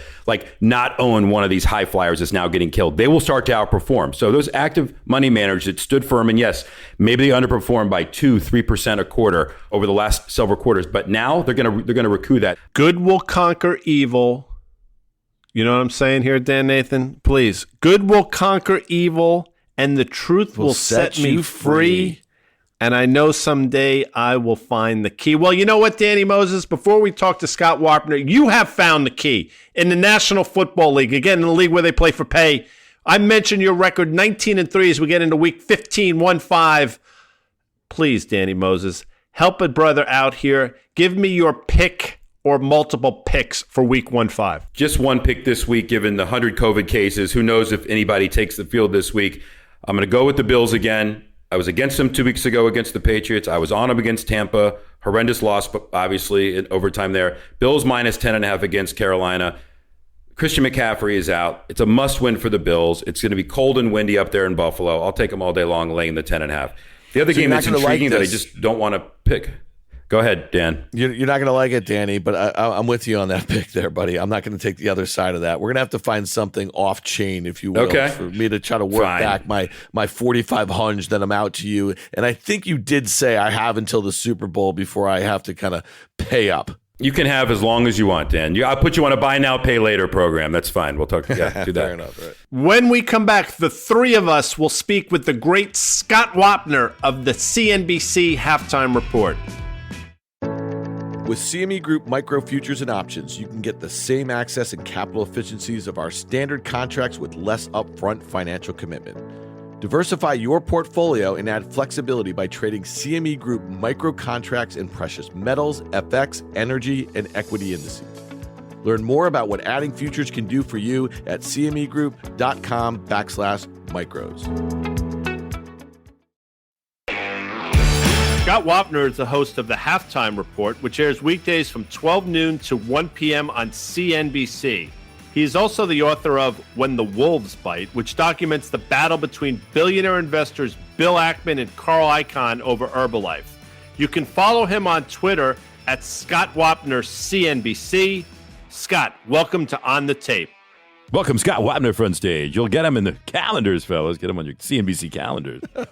not own one of these high flyers that's now getting killed, they will start to outperform. So those active money managers that stood firm, and yes, maybe they underperformed by 2-3% a quarter over the last several quarters, but now they're gonna recoup that. Good will conquer evil. You know what I'm saying here, Dan Nathan? Please, good will conquer evil. And the truth will set me free. And I know someday I will find the key. Well, you know what, Danny Moses? Before we talk to Scott Wapner, you have found the key in the National Football League. Again, in the league where they play for pay. I mentioned your record 19-3 as we get into week 15, 1-5. please, Danny Moses, help a brother out here. Give me your pick or multiple picks for week 1-5. Just one pick this week, given the 100 COVID cases. Who knows if anybody takes the field this week. I'm going to go with the Bills again. I was against them 2 weeks ago against the Patriots. I was on them against Tampa. Horrendous loss, but obviously in overtime there. Bills minus 10.5 against Carolina. Christian McCaffrey is out. It's a must-win for the Bills. It's going to be cold and windy up there in Buffalo. I'll take them all day long, laying the 10.5. The other game that's intriguing that I just don't want to pick. Go ahead, Dan. You're not going to like it, Danny, but I'm with you on that pick there, buddy. I'm not going to take the other side of that. We're going to have to find something off-chain, if you will, for me to try to work back my 45 hunch that I'm out to you. And I think you did say I have until the Super Bowl before I have to kind of pay up. You can have as long as you want, Dan. I'll put you on a buy now, pay later program. That's fine. We'll talk. Yeah, do that. Fair enough. Right. When we come back, the three of us will speak with the great Scott Wapner of the CNBC Halftime Report. With CME Group Micro Futures and Options, you can get the same access and capital efficiencies of our standard contracts with less upfront financial commitment. Diversify your portfolio and add flexibility by trading CME Group micro contracts in precious metals, FX, energy, and equity indices. Learn more about what adding futures can do for you at cmegroup.com/micros. Scott Wapner is the host of the Halftime Report, which airs weekdays from 12 noon to 1 p.m. on CNBC. He is also the author of When the Wolves Bite, which documents the battle between billionaire investors Bill Ackman and Carl Icahn over Herbalife. You can follow him on Twitter at Scott Wapner CNBC. Scott, welcome to On the Tape. Welcome, Scott Wapner, front stage. You'll get him in the calendars, fellas. Get him on your CNBC calendars. What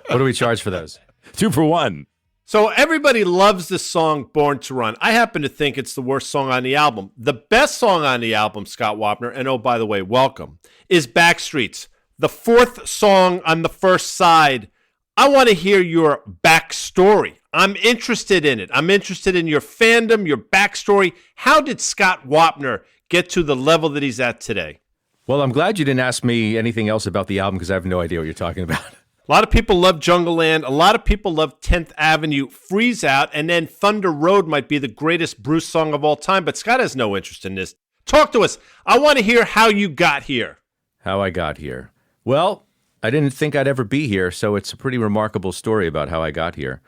do we charge for those? 2 for 1. So everybody loves this song, Born to Run. I happen to think it's the worst song on the album. The best song on the album, Scott Wapner, and oh, by the way, welcome, is Backstreet's, the fourth song on the first side. I want to hear your backstory. I'm interested in it. I'm interested in your fandom, your backstory. How did Scott Wapner get to the level that he's at today? Well, I'm glad you didn't ask me anything else about the album because I have no idea what you're talking about. A lot of people love Jungle Land. A lot of people love 10th Avenue, Freeze Out, and then Thunder Road might be the greatest Bruce song of all time, but Scott has no interest in this. Talk to us. I want to hear how you got here. How I got here. Well, I didn't think I'd ever be here, so it's a pretty remarkable story about how I got here.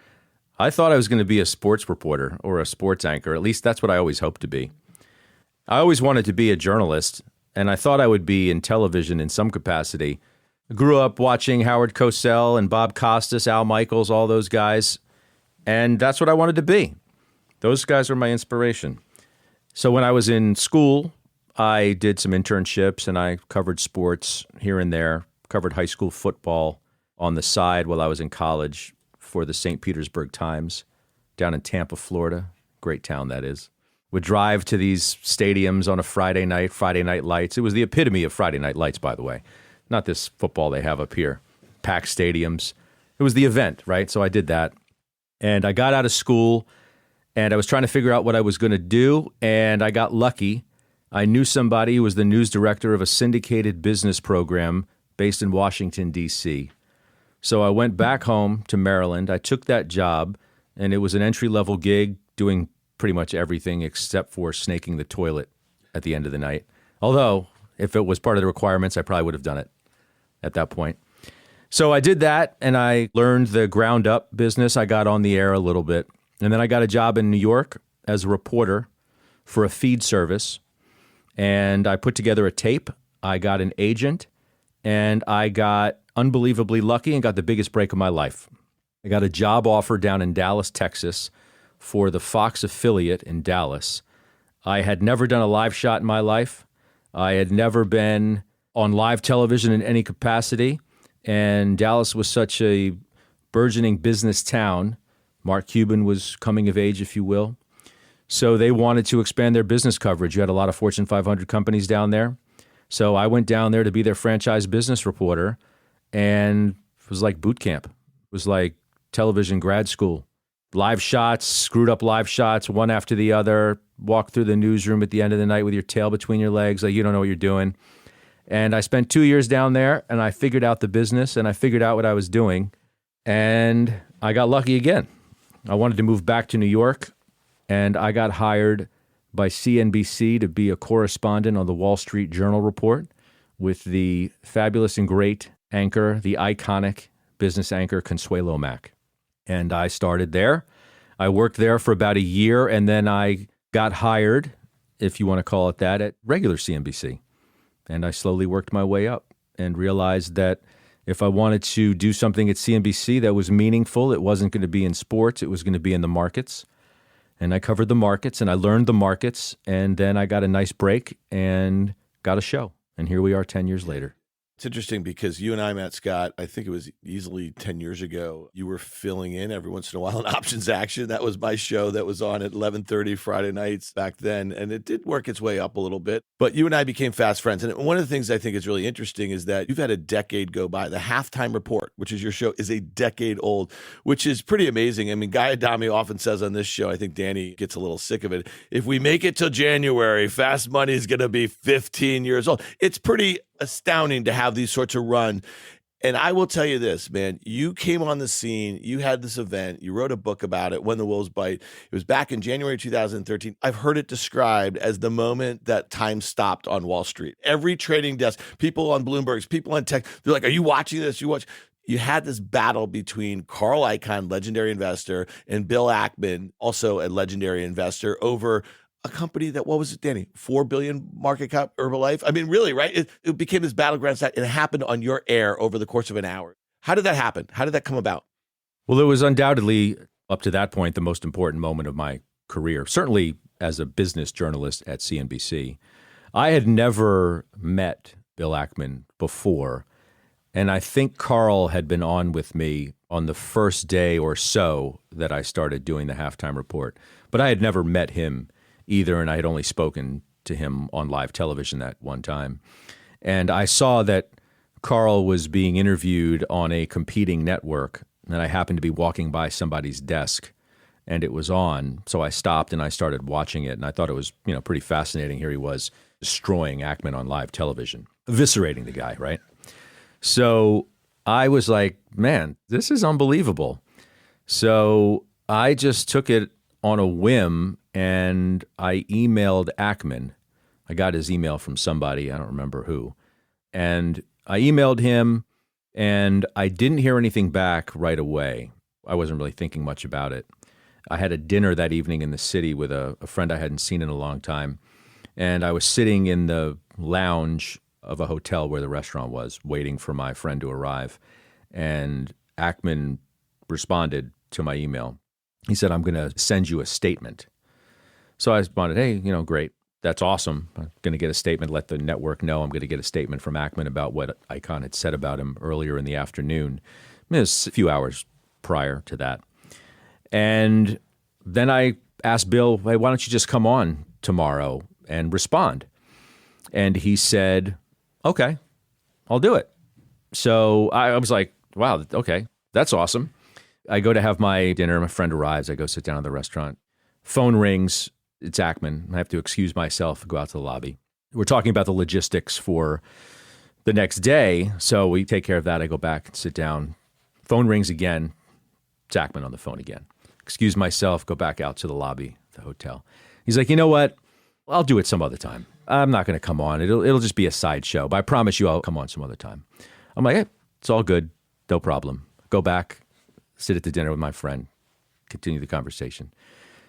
I thought I was going to be a sports reporter or a sports anchor. At least that's what I always hoped to be. I always wanted to be a journalist, and I thought I would be in television in some capacity. I grew up watching Howard Cosell and Bob Costas, Al Michaels, all those guys, and that's what I wanted to be. Those guys were my inspiration. So when I was in school, I did some internships, and I covered sports here and there, covered high school football on the side while I was in college for the St. Petersburg Times down in Tampa, Florida. Great town, that is. Would drive to these stadiums on a Friday night lights. It was the epitome of Friday night lights, by the way. Not this football they have up here. Packed stadiums. It was the event, right? So I did that. And I got out of school, and I was trying to figure out what I was going to do, and I got lucky. I knew somebody who was the news director of a syndicated business program based in Washington, D.C. So I went back home to Maryland. I took that job, and it was an entry-level gig doing pretty much everything except for snaking the toilet at the end of the night. Although, if it was part of the requirements, I probably would have done it at that point. So I did that, and I learned the ground-up business. I got on the air a little bit. And then I got a job in New York as a reporter for a feed service. And I put together a tape. I got an agent, and I got unbelievably lucky and got the biggest break of my life. I got a job offer down in Dallas, Texas, for the Fox affiliate in Dallas. I had never done a live shot in my life. I had never been on live television in any capacity, and Dallas was such a burgeoning business town. Mark Cuban was coming of age, if you will. So they wanted to expand their business coverage. You had a lot of Fortune 500 companies down there. So I went down there to be their franchise business reporter, and it was like boot camp. It was like television grad school. Live shots, screwed up live shots, one after the other, walk through the newsroom at the end of the night with your tail between your legs, like you don't know what you're doing. And I spent 2 years down there, and I figured out the business, and I figured out what I was doing. And I got lucky again. I wanted to move back to New York, and I got hired by CNBC to be a correspondent on the Wall Street Journal report with the fabulous and great anchor, the iconic business anchor, Consuelo Mack. And I started there. I worked there for about a year, and then I got hired, if you want to call it that, at regular CNBC. And I slowly worked my way up and realized that if I wanted to do something at CNBC that was meaningful, it wasn't going to be in sports, it was going to be in the markets. And I covered the markets and I learned the markets, and then I got a nice break and got a show. And here we are 10 years later. It's interesting because you and I met, Scott, I think it was easily 10 years ago. You were filling in every once in a while in Options Action. That was my show that was on at 11:30 Friday nights back then. And it did work its way up a little bit. But you and I became fast friends. And one of the things I think is really interesting is that you've had a decade go by. The Halftime Report, which is your show, is a decade old, which is pretty amazing. I mean, Guy Adami often says on this show, I think Danny gets a little sick of it, if we make it till January, Fast Money is going to be 15 years old. It's pretty astounding to have these sorts of run. And I will tell you this, man, you came on the scene, you had this event, you wrote a book about it, When the Wolves Bite. It was back in January 2013. I've heard it described as the moment that time stopped on Wall Street. Every trading desk, people on Bloomberg's, people on tech, they're like, are you watching this? You had this battle between Carl Icahn, legendary investor, and Bill Ackman, also a legendary investor, over a company that, what was it, Danny? $4 billion market cap, Herbalife? I mean, really, right? It became this battleground site. It happened on your air over the course of an hour. How did that happen? How did that come about? Well, it was undoubtedly, up to that point, the most important moment of my career, certainly as a business journalist at CNBC. I had never met Bill Ackman before, and I think Carl had been on with me on the first day or so that I started doing the Halftime Report, but I had never met him either, and I had only spoken to him on live television that one time. And I saw that Carl was being interviewed on a competing network, and I happened to be walking by somebody's desk, and it was on. So I stopped and I started watching it, and I thought it was, pretty fascinating. Here he was destroying Ackman on live television, eviscerating the guy, right? So I was like, man, this is unbelievable. So I just took it on a whim, and I emailed Ackman. I got his email from somebody, I don't remember who. And I emailed him, and I didn't hear anything back right away. I wasn't really thinking much about it. I had a dinner that evening in the city with a friend I hadn't seen in a long time. And I was sitting in the lounge of a hotel where the restaurant was, waiting for my friend to arrive. And Ackman responded to my email. He said, I'm going to send you a statement. So I responded, hey, great. That's awesome. I'm going to get a statement, let the network know I'm going to get a statement from Ackman about what Icahn had said about him earlier in the afternoon. It was a few hours prior to that. And then I asked Bill, hey, why don't you just come on tomorrow and respond? And he said, okay, I'll do it. So I was like, wow, okay, that's awesome. I go to have my dinner. My friend arrives. I go sit down at the restaurant. Phone rings. It's Ackman. I have to excuse myself, go out to the lobby. We're talking about the logistics for the next day. So we take care of that. I go back and sit down. Phone rings again. It's Ackman on the phone again. Excuse myself, go back out to the lobby, the hotel. He's like, you know what? I'll do it some other time. I'm not going to come on. It'll just be a sideshow, but I promise you I'll come on some other time. I'm like, hey, it's all good. No problem. Go back, sit at the dinner with my friend, continue the conversation.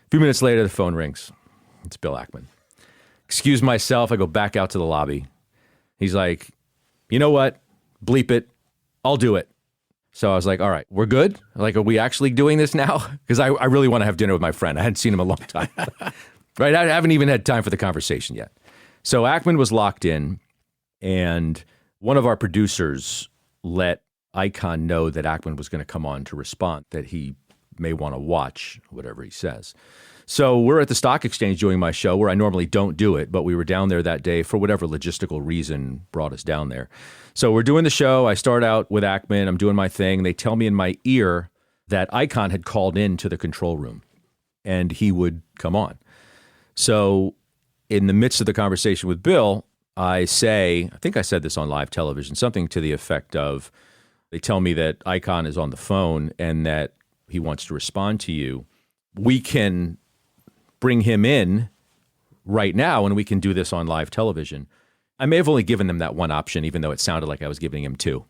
A few minutes later, the phone rings. It's Bill Ackman. Excuse myself. I go back out to the lobby. He's like, you know what? Bleep it. I'll do it. So I was like, all right, we're good? Like, are we actually doing this now? Because I really want to have dinner with my friend. I hadn't seen him in a long time. Right? I haven't even had time for the conversation yet. So Ackman was locked in, and one of our producers let Icahn know that Ackman was going to come on to respond, that he may want to watch whatever he says. So we're at the stock exchange doing my show where I normally don't do it, but we were down there that day for whatever logistical reason brought us down there. So we're doing the show. I start out with Ackman. I'm doing my thing. They tell me in my ear that Icahn had called in to the control room and he would come on. So in the midst of the conversation with Bill, I think I said this on live television, something to the effect of, they tell me that Icahn is on the phone and that he wants to respond to you, we can bring him in right now and we can do this on live television. I may have only given them that one option, even though it sounded like I was giving him two.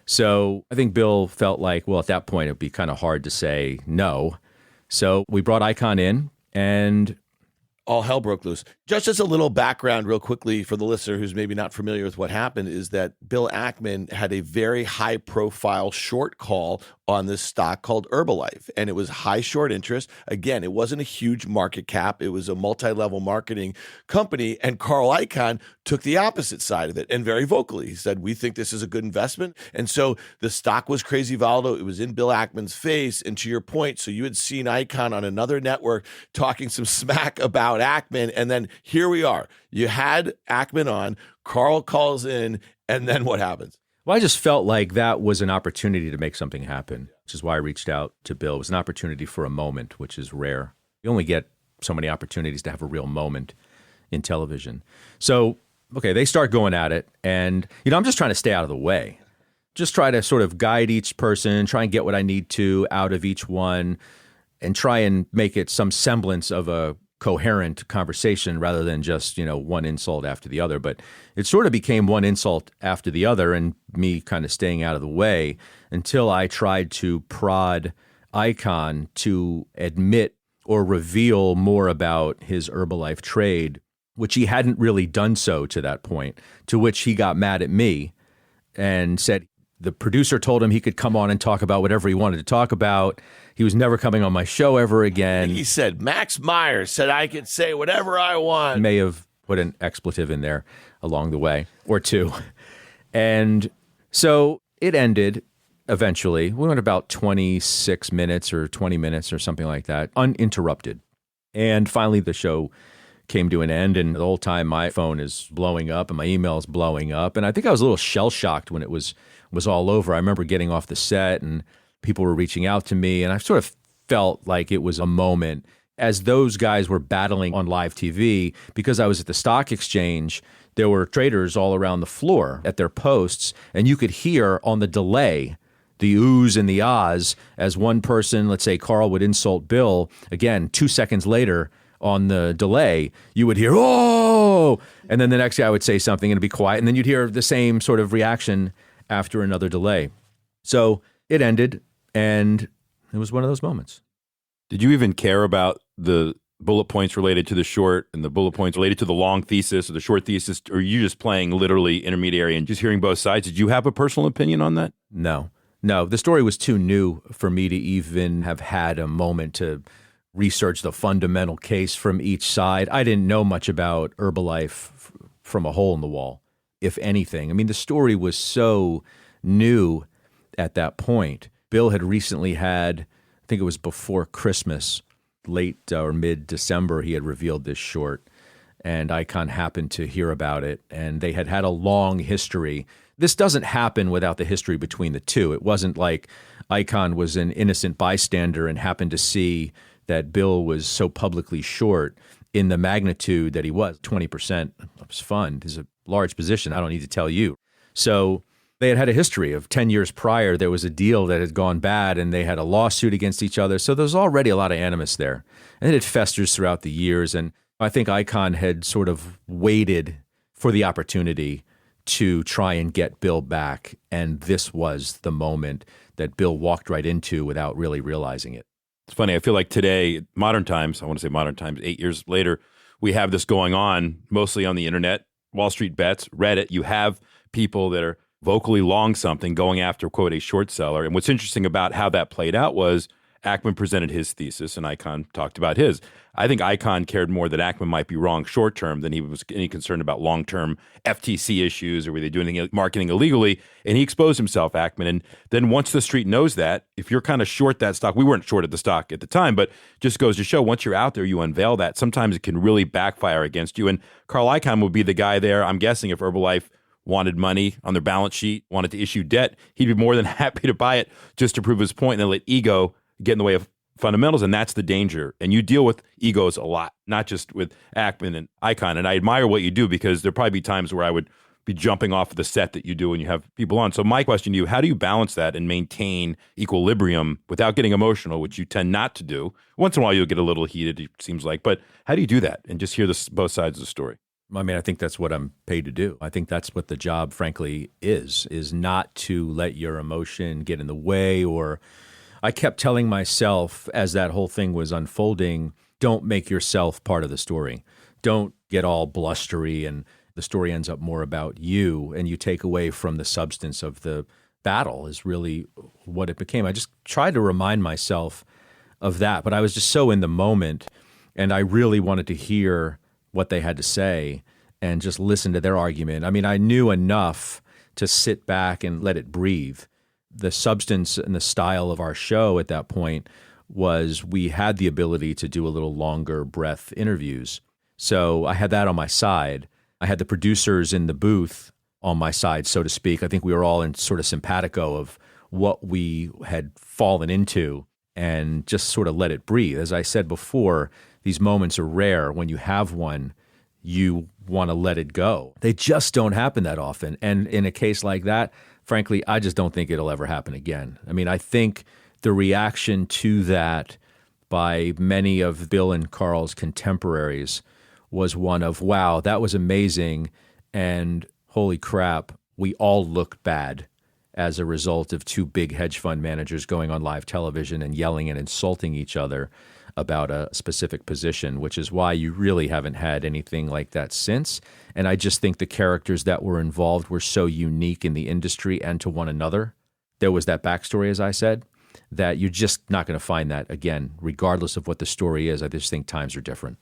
So I think Bill felt like, well, at that point, it'd be kind of hard to say no. So we brought Icahn in, and all hell broke loose. Just as a little background real quickly for the listener who's maybe not familiar with what happened is that Bill Ackman had a very high profile short call on this stock called Herbalife, and it was high short interest. Again, it wasn't a huge market cap. It was a multi-level marketing company, and Carl Icahn took the opposite side of it, and very vocally. He said, we think this is a good investment. And so the stock was crazy volatile. It was in Bill Ackman's face. And to your point, so you had seen Icahn on another network talking some smack about Ackman, and then here we are. You had Ackman on, Carl calls in, and then what happens? Well, I just felt like that was an opportunity to make something happen, which is why I reached out to Bill. It was an opportunity for a moment, which is rare. You only get so many opportunities to have a real moment in television. So, okay, they start going at it, and, I'm just trying to stay out of the way. Just try to sort of guide each person, try and get what I need to out of each one, and try and make it some semblance of a coherent conversation rather than just, one insult after the other. But it sort of became one insult after the other and me kind of staying out of the way until I tried to prod Icahn to admit or reveal more about his Herbalife trade, which he hadn't really done so to that point, to which he got mad at me and said the producer told him he could come on and talk about whatever he wanted to talk about. He was never coming on my show ever again. He said, Max Myers said I could say whatever I want. May have put an expletive in there along the way, or two. And so it ended eventually. We went about 26 minutes or 20 minutes or something like that, uninterrupted. And finally the show came to an end, and the whole time my phone is blowing up and my email is blowing up. And I think I was a little shell-shocked when it was all over. I remember getting off the set and people were reaching out to me, and I sort of felt like it was a moment as those guys were battling on live TV. Because I was at the stock exchange, there were traders all around the floor at their posts, and you could hear on the delay the oohs and the ahs as one person, let's say Carl, would insult Bill. Again, 2 seconds later on the delay, you would hear, oh, and then the next guy would say something and it'd be quiet, and then you'd hear the same sort of reaction after another delay. So it ended, and it was one of those moments. Did you even care about the bullet points related to the short and the bullet points related to the long thesis or the short thesis? Or are you just playing literally intermediary and just hearing both sides? Did you have a personal opinion on that? No, the story was too new for me to even have had a moment to research the fundamental case from each side. I didn't know much about Herbalife from a hole in the wall, if anything. I mean, the story was so new at that point. Bill had recently had, I think it was before Christmas, late or mid-December, he had revealed this short, and Icahn happened to hear about it, and they had a long history. This doesn't happen without the history between the two. It wasn't like Icahn was an innocent bystander and happened to see that Bill was so publicly short in the magnitude that he was. 20% of his fund is a large position. I don't need to tell you. So they had a history of 10 years prior. There was a deal that had gone bad and they had a lawsuit against each other. So there's already a lot of animus there. And it festers throughout the years. And I think Icahn had sort of waited for the opportunity to try and get Bill back. And this was the moment that Bill walked right into without really realizing it. It's funny. I feel like today, modern times, 8 years later, we have this going on mostly on the internet, Wall Street Bets, Reddit. You have people that are vocally long something going after, quote, a short seller. And what's interesting about how that played out was Ackman presented his thesis and Icahn talked about his. I think Icahn cared more that Ackman might be wrong short term than he was any concerned about long term FTC issues or were they doing anything marketing illegally. And he exposed himself, Ackman. And then once the street knows that, if you're kind of short that stock, we weren't short at the stock at the time, but just goes to show once you're out there, you unveil that. Sometimes it can really backfire against you. And Carl Icahn would be the guy there. I'm guessing if Herbalife wanted money on their balance sheet, wanted to issue debt, he'd be more than happy to buy it just to prove his point and then let ego get in the way of fundamentals, and that's the danger. And you deal with egos a lot, not just with Ackman and Icahn. And I admire what you do because there'd probably be times where I would be jumping off of the set that you do when you have people on. So my question to you, how do you balance that and maintain equilibrium without getting emotional, which you tend not to do? Once in a while you'll get a little heated, it seems like. But how do you do that and just hear both sides of the story? I mean, I think that's what I'm paid to do. I think that's what the job, frankly, is not to let your emotion get in the way. Or I kept telling myself as that whole thing was unfolding, don't make yourself part of the story. Don't get all blustery and the story ends up more about you and you take away from the substance of the battle is really what it became. I just tried to remind myself of that, but I was just so in the moment and I really wanted to hear what they had to say and just listen to their argument. I mean, I knew enough to sit back and let it breathe. The substance and the style of our show at that point was we had the ability to do a little longer breath interviews. So I had that on my side. I had the producers in the booth on my side, so to speak. I think we were all in sort of simpatico of what we had fallen into and just sort of let it breathe. As I said before, these moments are rare. When you have one, you want to let it go. They just don't happen that often. And in a case like that, frankly, I just don't think it'll ever happen again. I mean, I think the reaction to that by many of Bill and Carl's contemporaries was one of, wow, that was amazing, and holy crap, we all look bad as a result of two big hedge fund managers going on live television and yelling and insulting each other about a specific position, which is why you really haven't had anything like that since. And I just think the characters that were involved were so unique in the industry and to one another. There was that backstory, as I said, that you're just not going to find that again, regardless of what the story is. I just think times are different.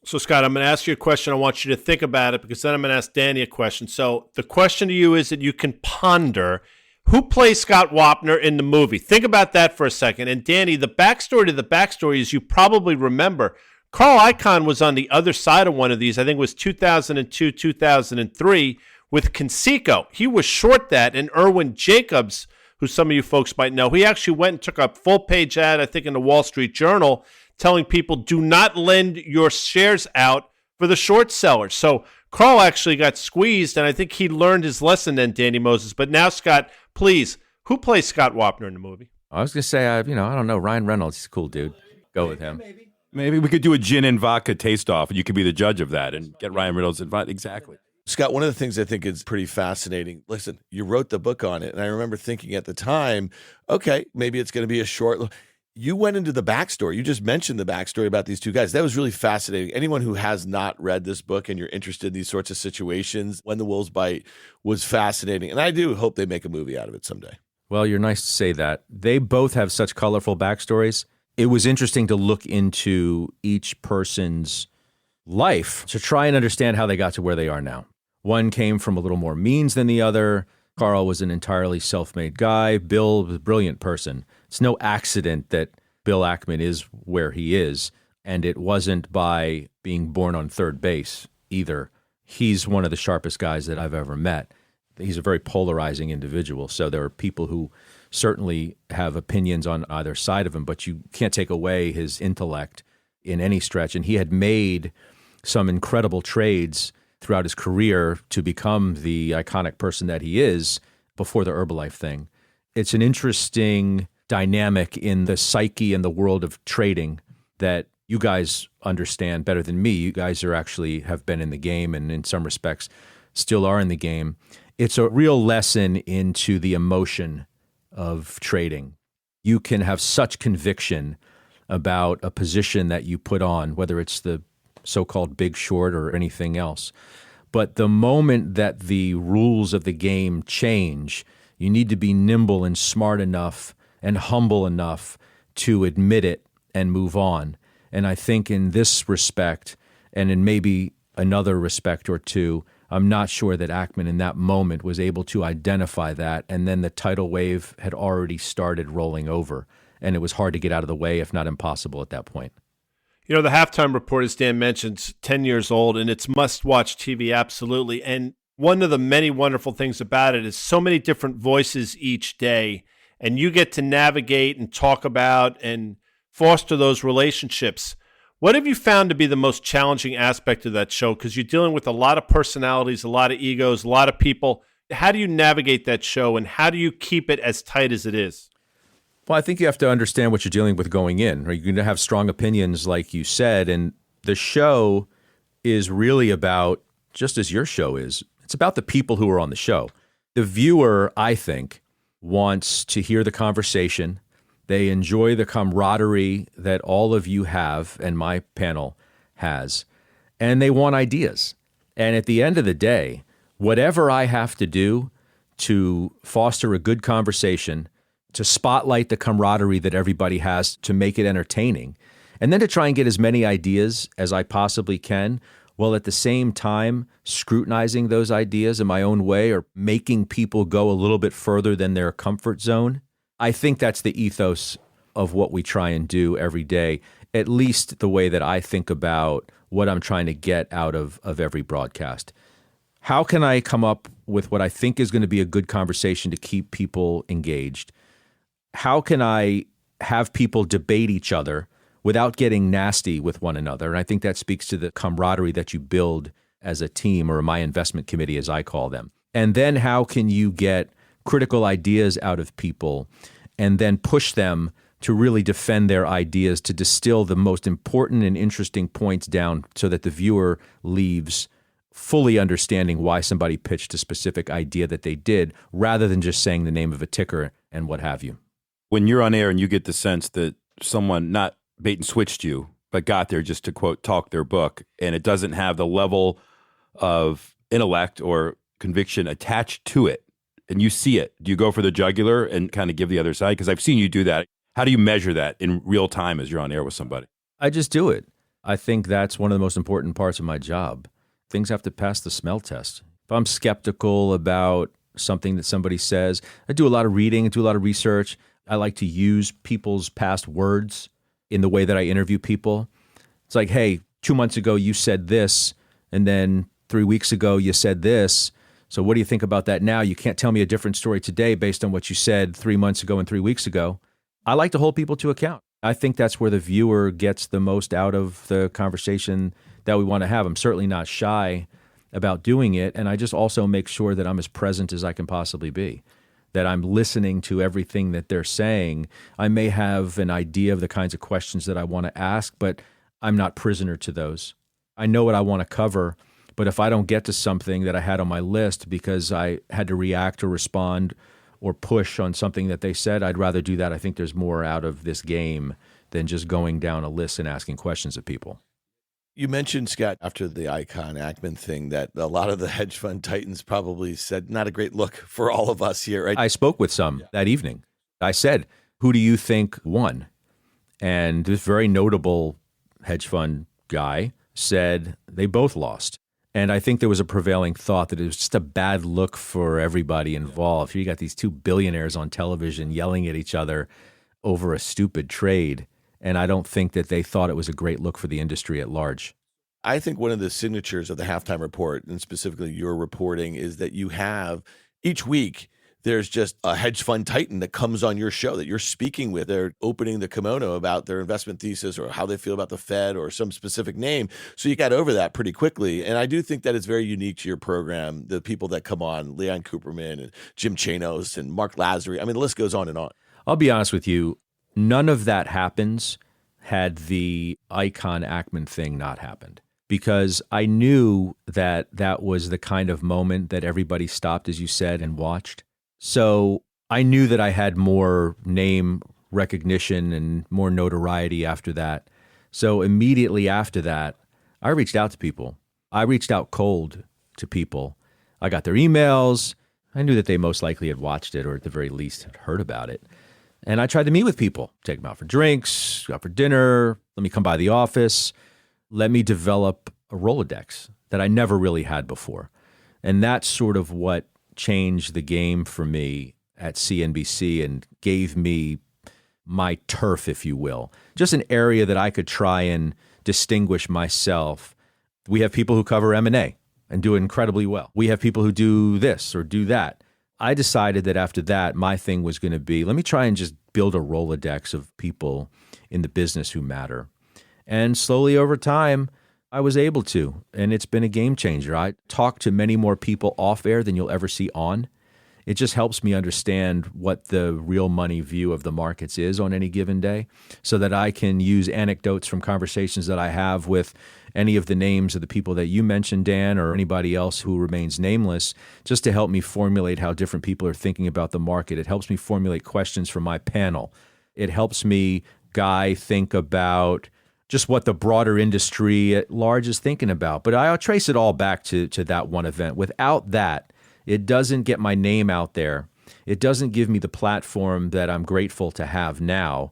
So, Scott, I'm going to ask you a question. I want you to think about it because then I'm going to ask Danny a question. So the question to you is that you can ponder who plays Scott Wapner in the movie. Think about that for a second. And Danny, the backstory to the backstory is you probably remember Carl Icahn was on the other side of one of these. I think it was 2002, 2003 with Conseco. He was short that. And Irwin Jacobs, who some of you folks might know, he actually went and took a full-page ad, I think, in the Wall Street Journal, telling people, do not lend your shares out for the short sellers. So Carl actually got squeezed, and I think he learned his lesson then, Danny Moses. But now, Scott, please, who plays Scott Wapner in the movie? I was going to say, I don't know, Ryan Reynolds, he's a cool dude. Go with him. Maybe we could do a gin and vodka taste-off, and you could be the judge of that and get Ryan Reynolds invited. Exactly. Scott, one of the things I think is pretty fascinating, listen, you wrote the book on it, and I remember thinking at the time, okay, maybe it's going to be a short. You went into the backstory. You just mentioned the backstory about these two guys. That was really fascinating. Anyone who has not read this book and you're interested in these sorts of situations, When the Wolves Bite was fascinating. And I do hope they make a movie out of it someday. Well, you're nice to say that. They both have such colorful backstories. It was interesting to look into each person's life to try and understand how they got to where they are now. One came from a little more means than the other. Carl was an entirely self-made guy. Bill was a brilliant person. It's no accident that Bill Ackman is where he is, and it wasn't by being born on third base either. He's one of the sharpest guys that I've ever met. He's a very polarizing individual, so there are people who certainly have opinions on either side of him, but you can't take away his intellect in any stretch. And he had made some incredible trades throughout his career to become the iconic person that he is before the Herbalife thing. It's an interesting dynamic in the psyche and the world of trading that you guys understand better than me. You guys are actually have been in the game and in some respects still are in the game. It's a real lesson into the emotion of trading. You can have such conviction about a position that you put on, whether it's the so-called big short or anything else. But the moment that the rules of the game change, you need to be nimble and smart enough and humble enough to admit it and move on. And I think in this respect, and in maybe another respect or two, I'm not sure that Ackman in that moment was able to identify that. And then the tidal wave had already started rolling over. And it was hard to get out of the way, if not impossible at that point. You know, the halftime report, as Dan mentioned, 10 years old, and it's must-watch TV, absolutely. And one of the many wonderful things about it is so many different voices each day, and you get to navigate and talk about and foster those relationships. What have you found to be the most challenging aspect of that show? Because you're dealing with a lot of personalities, a lot of egos, a lot of people. How do you navigate that show, and how do you keep it as tight as it is? Well, I think you have to understand what you're dealing with going in. Right? You're going to have strong opinions, like you said, and the show is really about, just as your show is, it's about the people who are on the show. The viewer, I think, wants to hear the conversation. They enjoy the camaraderie that all of you have and my panel has, and they want ideas. And at the end of the day, whatever I have to do to foster a good conversation, to spotlight the camaraderie that everybody has, to make it entertaining, and then to try and get as many ideas as I possibly can, while at the same time scrutinizing those ideas in my own way or making people go a little bit further than their comfort zone. I think that's the ethos of what we try and do every day, at least the way that I think about what I'm trying to get out of every broadcast. How can I come up with what I think is going to be a good conversation to keep people engaged? How can I have people debate each other without getting nasty with one another? And I think that speaks to the camaraderie that you build as a team, or my investment committee, as I call them. And then how can you get critical ideas out of people and then push them to really defend their ideas, to distill the most important and interesting points down so that the viewer leaves fully understanding why somebody pitched a specific idea that they did, rather than just saying the name of a ticker and what have you. When you're on air and you get the sense that someone not bait and switched you, but got there just to, quote, talk their book, and it doesn't have the level of intellect or conviction attached to it, and you see it, do you go for the jugular and kind of give the other side? Because I've seen you do that. How do you measure that in real time as you're on air with somebody? I just do it. I think that's one of the most important parts of my job. Things have to pass the smell test. If I'm skeptical about something that somebody says, I do a lot of reading, I do a lot of research. I like to use people's past words in the way that I interview people. It's like, hey, 2 months ago you said this, and then 3 weeks ago you said this. So what do you think about that now? You can't tell me a different story today based on what you said 3 months ago and 3 weeks ago. I like to hold people to account. I think that's where the viewer gets the most out of the conversation that we want to have. I'm certainly not shy about doing it, and I just also make sure that I'm as present as I can possibly be, that I'm listening to everything that they're saying. I may have an idea of the kinds of questions that I want to ask, but I'm not prisoner to those. I know what I want to cover, but if I don't get to something that I had on my list because I had to react or respond or push on something that they said, I'd rather do that. I think there's more out of this game than just going down a list and asking questions of people. You mentioned, Scott, after the Icahn Ackman thing, that a lot of the hedge fund titans probably said, not a great look for all of us here, right? I spoke with some that evening. I said, who do you think won? And this very notable hedge fund guy said they both lost. And I think there was a prevailing thought that it was just a bad look for everybody involved. Here you got these two billionaires on television yelling at each other over a stupid trade. And I don't think that they thought it was a great look for the industry at large. I think one of the signatures of the halftime report, and specifically your reporting, is that you have each week, there's just a hedge fund titan that comes on your show that you're speaking with. They're opening the kimono about their investment thesis or how they feel about the Fed or some specific name. So you got over that pretty quickly. And I do think that it's very unique to your program, the people that come on, Leon Cooperman and Jim Chanos and Mark Lazary. I mean, the list goes on and on. I'll be honest with you. None of that happens had the Icahn Ackman thing not happened, because I knew that that was the kind of moment that everybody stopped, as you said, and watched. So I knew that I had more name recognition and more notoriety after that. So immediately after that, I reached out to people. I reached out cold to people. I got their emails. I knew that they most likely had watched it, or at the very least had heard about it. And I tried to meet with people, take them out for drinks, go out for dinner, let me come by the office, let me develop a Rolodex that I never really had before. And that's sort of what changed the game for me at CNBC and gave me my turf, if you will, just an area that I could try and distinguish myself. We have people who cover M&A and do it incredibly well. We have people who do this or do that. I decided that after that, my thing was going to be, let me try and just build a Rolodex of people in the business who matter. And slowly over time, I was able to, and it's been a game changer. I talk to many more people off air than you'll ever see on. It just helps me understand what the real money view of the markets is on any given day so that I can use anecdotes from conversations that I have with any of the names of the people that you mentioned, Dan, or anybody else who remains nameless, just to help me formulate how different people are thinking about the market. It helps me formulate questions for my panel. It helps me, Guy, think about just what the broader industry at large is thinking about. But I'll trace it all back to that one event. Without that, it doesn't get my name out there. It doesn't give me the platform that I'm grateful to have now.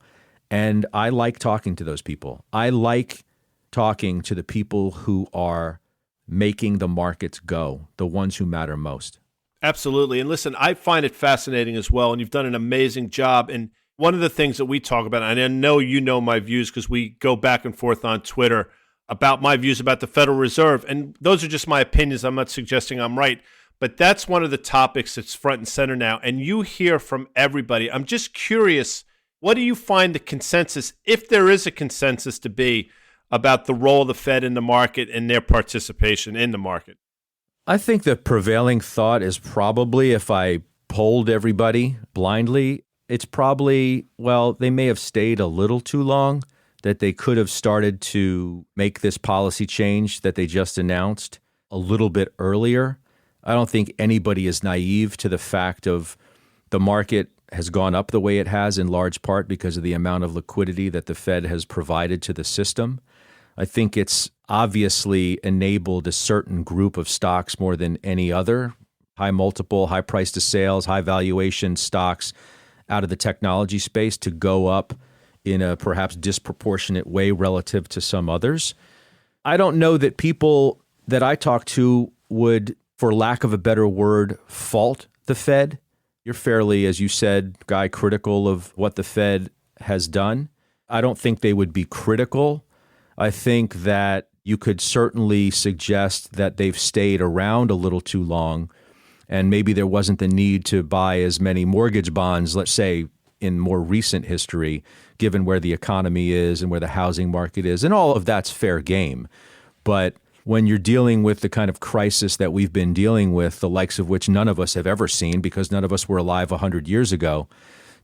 And I like talking to those people. I like talking to the people who are making the markets go, the ones who matter most. Absolutely. And listen, I find it fascinating as well. And you've done an amazing job. And one of the things that we talk about, and I know you know my views because we go back and forth on Twitter about my views about the Federal Reserve. And those are just my opinions. I'm not suggesting I'm right. But that's one of the topics that's front and center now. And you hear from everybody. I'm just curious, what do you find the consensus, if there is a consensus to be, about the role of the Fed in the market and their participation in the market? I think the prevailing thought is probably, if I polled everybody blindly, it's probably, well, they may have stayed a little too long, that they could have started to make this policy change that they just announced a little bit earlier. I don't think anybody is naive to the fact of the market has gone up the way it has in large part because of the amount of liquidity that the Fed has provided to the system. I think it's obviously enabled a certain group of stocks more than any other, high multiple, high price to sales, high valuation stocks out of the technology space to go up in a perhaps disproportionate way relative to some others. I don't know that people that I talk to would, for lack of a better word, fault the Fed. You're fairly, as you said, Guy, critical of what the Fed has done. I don't think they would be critical. I think that you could certainly suggest that they've stayed around a little too long, and maybe there wasn't the need to buy as many mortgage bonds, let's say, in more recent history, given where the economy is and where the housing market is. And all of that's fair game. But when you're dealing with the kind of crisis that we've been dealing with, the likes of which none of us have ever seen because none of us were alive 100 years ago,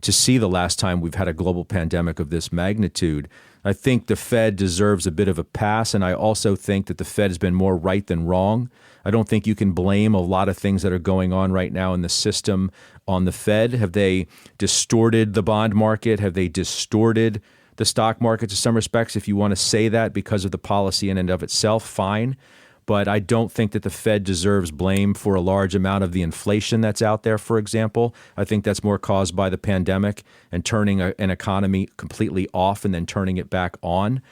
to see the last time we've had a global pandemic of this magnitude, I think the Fed deserves a bit of a pass. And I also think that the Fed has been more right than wrong. I don't think you can blame a lot of things that are going on right now in the system on the Fed. Have they distorted the bond market? Have they distorted the stock market to some respects? If you want to say that because of the policy in and of itself, fine. But I don't think that the Fed deserves blame for a large amount of the inflation that's out there, for example. I think that's more caused by the pandemic and turning an economy completely off and then turning it back on.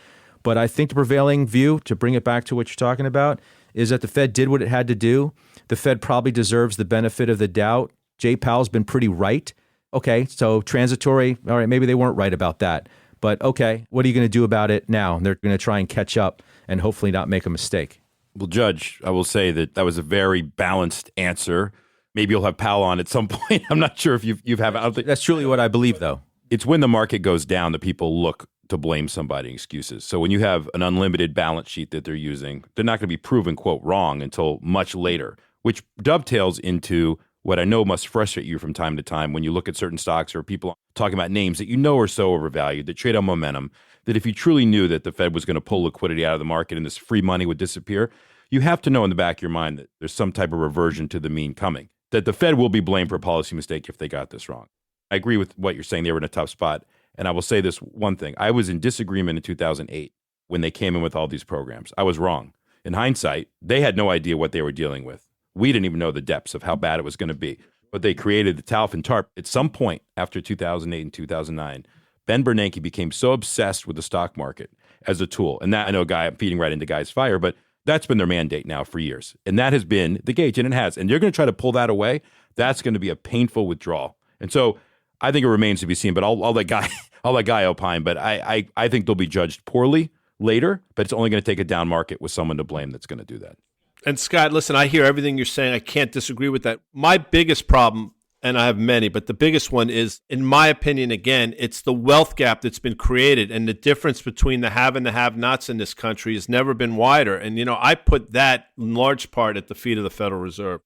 But I think the prevailing view, to bring it back to what you're talking about, is that the Fed did what it had to do. The Fed probably deserves the benefit of the doubt. Jay Powell's been pretty right. Okay, so transitory, all right, maybe they weren't right about that. But okay, what are you going to do about it now? They're going to try and catch up and hopefully not make a mistake. Well, Judge, I will say that was a very balanced answer. Maybe you'll have Powell on at some point. I'm not sure if you've had. That's truly what I believe, though. It's when the market goes down that people look to blame somebody, excuses. So when you have an unlimited balance sheet that they're using, they're not going to be proven, quote, wrong until much later, which dovetails into what I know must frustrate you from time to time when you look at certain stocks or people talking about names that you know are so overvalued, that trade on momentum, that if you truly knew that the Fed was going to pull liquidity out of the market and this free money would disappear, you have to know in the back of your mind that there's some type of reversion to the mean coming, that the Fed will be blamed for a policy mistake if they got this wrong. I agree with what you're saying. They were in a tough spot. And I will say this one thing. I was in disagreement in 2008 when they came in with all these programs. I was wrong. In hindsight, they had no idea what they were dealing with. We didn't even know the depths of how bad it was going to be. But they created the TALF and TARP. At some point after 2008 and 2009, Ben Bernanke became so obsessed with the stock market as a tool. And that, I know, Guy, I'm feeding right into Guy's fire, but that's been their mandate now for years. And that has been the gauge, and it has. And they're going to try to pull that away. That's going to be a painful withdrawal. And so I think it remains to be seen, but I'll let Guy opine. But I think they'll be judged poorly later, but it's only going to take a down market with someone to blame that's going to do that. And Scott, listen, I hear everything you're saying. I can't disagree with that. My biggest problem, and I have many, but the biggest one is, in my opinion, again, it's the wealth gap that's been created, and the difference between the have and the have-nots in this country has never been wider. And, I put that in large part at the feet of the Federal Reserve.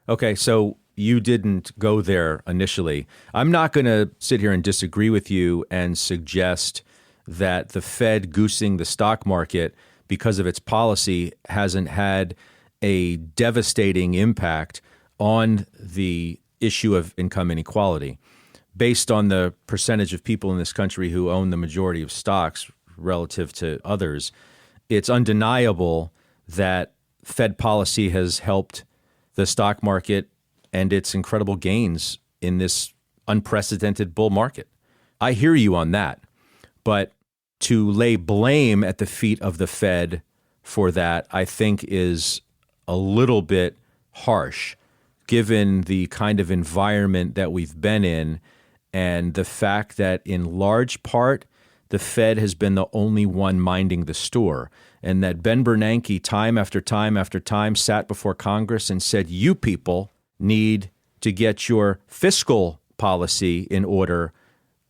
Okay, so you didn't go there initially. I'm not going to sit here and disagree with you and suggest that the Fed goosing the stock market because of its policy hasn't had a devastating impact on the issue of income inequality. Based on the percentage of people in this country who own the majority of stocks relative to others, it's undeniable that Fed policy has helped the stock market and its incredible gains in this unprecedented bull market. I hear you on that, but to lay blame at the feet of the Fed for that, I think is a little bit harsh, given the kind of environment that we've been in and the fact that in large part, the Fed has been the only one minding the store, and that Ben Bernanke time after time after time sat before Congress and said, you people need to get your fiscal policy in order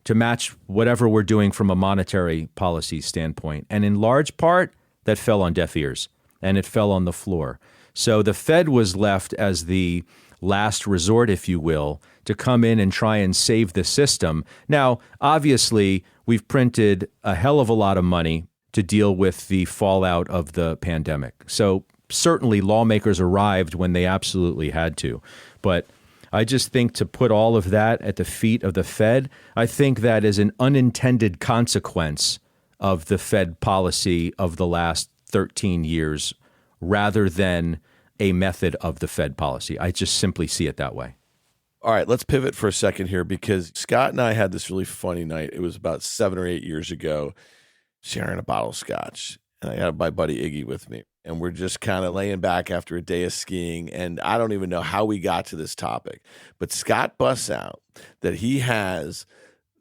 to match whatever we're doing from a monetary policy standpoint. And in large part, that fell on deaf ears, and it fell on the floor. So the Fed was left as the last resort, if you will, to come in and try and save the system. Now, obviously, we've printed a hell of a lot of money to deal with the fallout of the pandemic. So certainly lawmakers arrived when they absolutely had to. But I just think to put all of that at the feet of the Fed, I think that is an unintended consequence of the Fed policy of the last 13 years rather than a method of the Fed policy. I just simply see it that way. All right, let's pivot for a second here because Scott and I had this really funny night. It was about 7 or 8 years ago, sharing a bottle of scotch. And I had my buddy Iggy with me. And we're just kind of laying back after a day of skiing. And I don't even know how we got to this topic. But Scott busts out that he has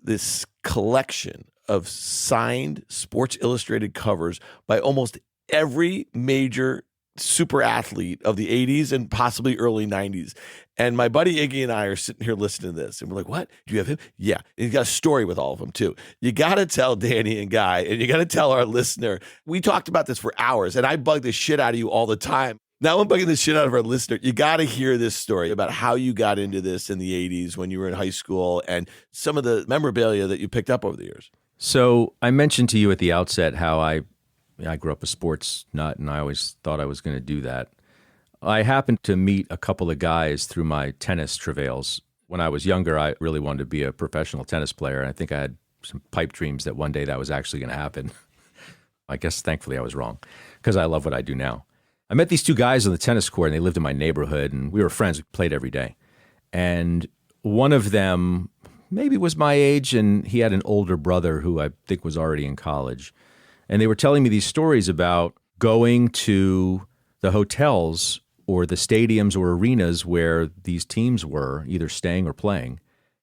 this collection of signed Sports Illustrated covers by almost every major super athlete of the 80s and possibly early 90s. And my buddy Iggy and I are sitting here listening to this, and we're like, what? Do you have him? Yeah. And he's got a story with all of them, too. You got to tell Danny and Guy, and you got to tell our listener. We talked about this for hours, and I bug the shit out of you all the time. Now I'm bugging the shit out of our listener. You got to hear this story about how you got into this in the 80s when you were in high school and some of the memorabilia that you picked up over the years. So I mentioned to you at the outset how I grew up a sports nut, and I always thought I was going to do that. I happened to meet a couple of guys through my tennis travails. When I was younger, I really wanted to be a professional tennis player. And I think I had some pipe dreams that one day that was actually going to happen. I guess thankfully I was wrong because I love what I do now. I met these two guys on the tennis court, and they lived in my neighborhood, and we were friends. We played every day. And one of them maybe was my age, and he had an older brother who I think was already in college. And they were telling me these stories about going to the hotels or the stadiums or arenas where these teams were either staying or playing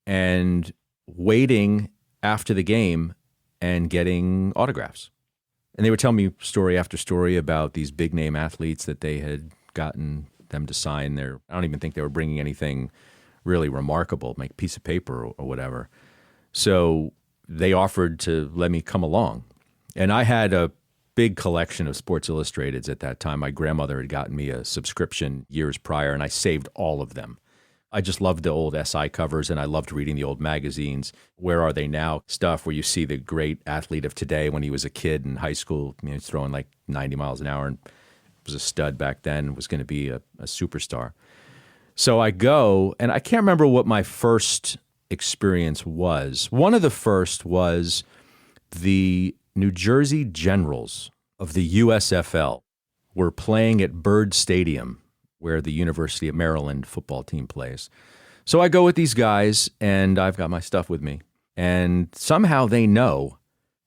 and waiting after the game and getting autographs. And they would tell me story after story about these big name athletes that they had gotten them to sign their, I don't even think they were bringing anything really remarkable, like a piece of paper or whatever. So they offered to let me come along. And I had a big collection of Sports Illustrateds at that time. My grandmother had gotten me a subscription years prior, and I saved all of them. I just loved the old SI covers, and I loved reading the old magazines. Where Are They Now? Stuff where you see the great athlete of today when he was a kid in high school, he's throwing like 90 miles an hour and was a stud back then, was going to be a superstar. So I go, and I can't remember what my first experience was. One of the first was the New Jersey Generals of the USFL were playing at Byrd Stadium, where the University of Maryland football team plays. So I go with these guys, and I've got my stuff with me. And somehow they know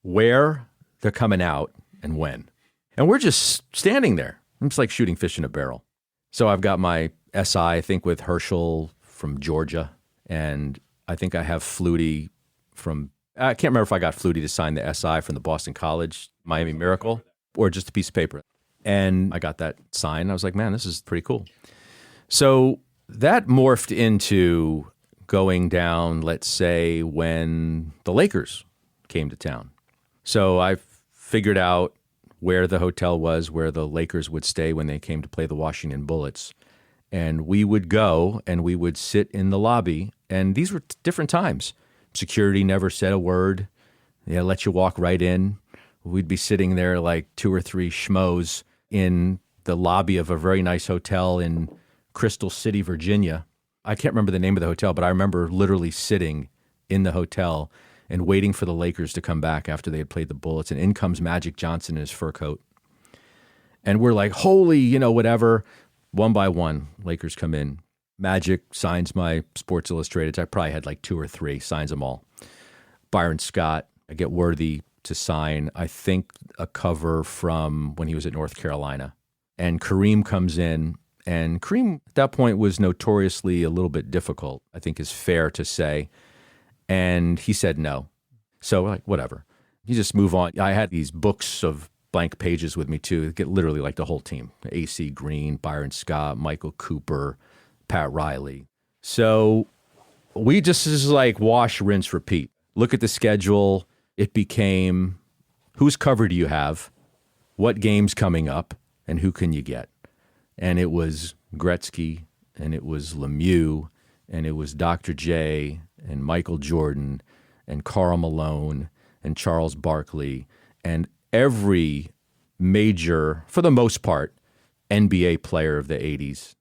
where they're coming out and when. And we're just standing there. It's like shooting fish in a barrel. So I've got my SI, I think, with Herschel from Georgia. And I think I have Flutie from, I can't remember if I got Flutie to sign the SI from the Boston College, Miami Miracle, or just a piece of paper. And I got that signed. I was like, man, this is pretty cool. So that morphed into going down, let's say, when the Lakers came to town. So I figured out where the hotel was, where the Lakers would stay when they came to play the Washington Bullets. And we would go and we would sit in the lobby. And these were different times. Security never said a word. They let you walk right in. We'd be sitting there like 2 or 3 schmoes in the lobby of a very nice hotel in Crystal City, Virginia. I can't remember the name of the hotel, but I remember literally sitting in the hotel and waiting for the Lakers to come back after they had played the Bullets. And in comes Magic Johnson in his fur coat. And we're like, holy, whatever. One by one, Lakers come in. Magic signs my Sports Illustrated. I probably had like 2 or 3, signs them all. Byron Scott, I get Worthy to sign, I think, a cover from when he was at North Carolina. And Kareem comes in. And Kareem, at that point, was notoriously a little bit difficult, I think is fair to say. And he said no. So, like, whatever. You just move on. I had these books of blank pages with me, too. Get literally like the whole team. A.C. Green, Byron Scott, Michael Cooper, Pat Riley. So we just is like wash, rinse, repeat. Look at the schedule. It became, whose cover do you have? What game's coming up? And who can you get? And it was Gretzky, and it was Lemieux, and it was Dr. J, and Michael Jordan, and Karl Malone, and Charles Barkley, and every major, for the most part, NBA player of the 80s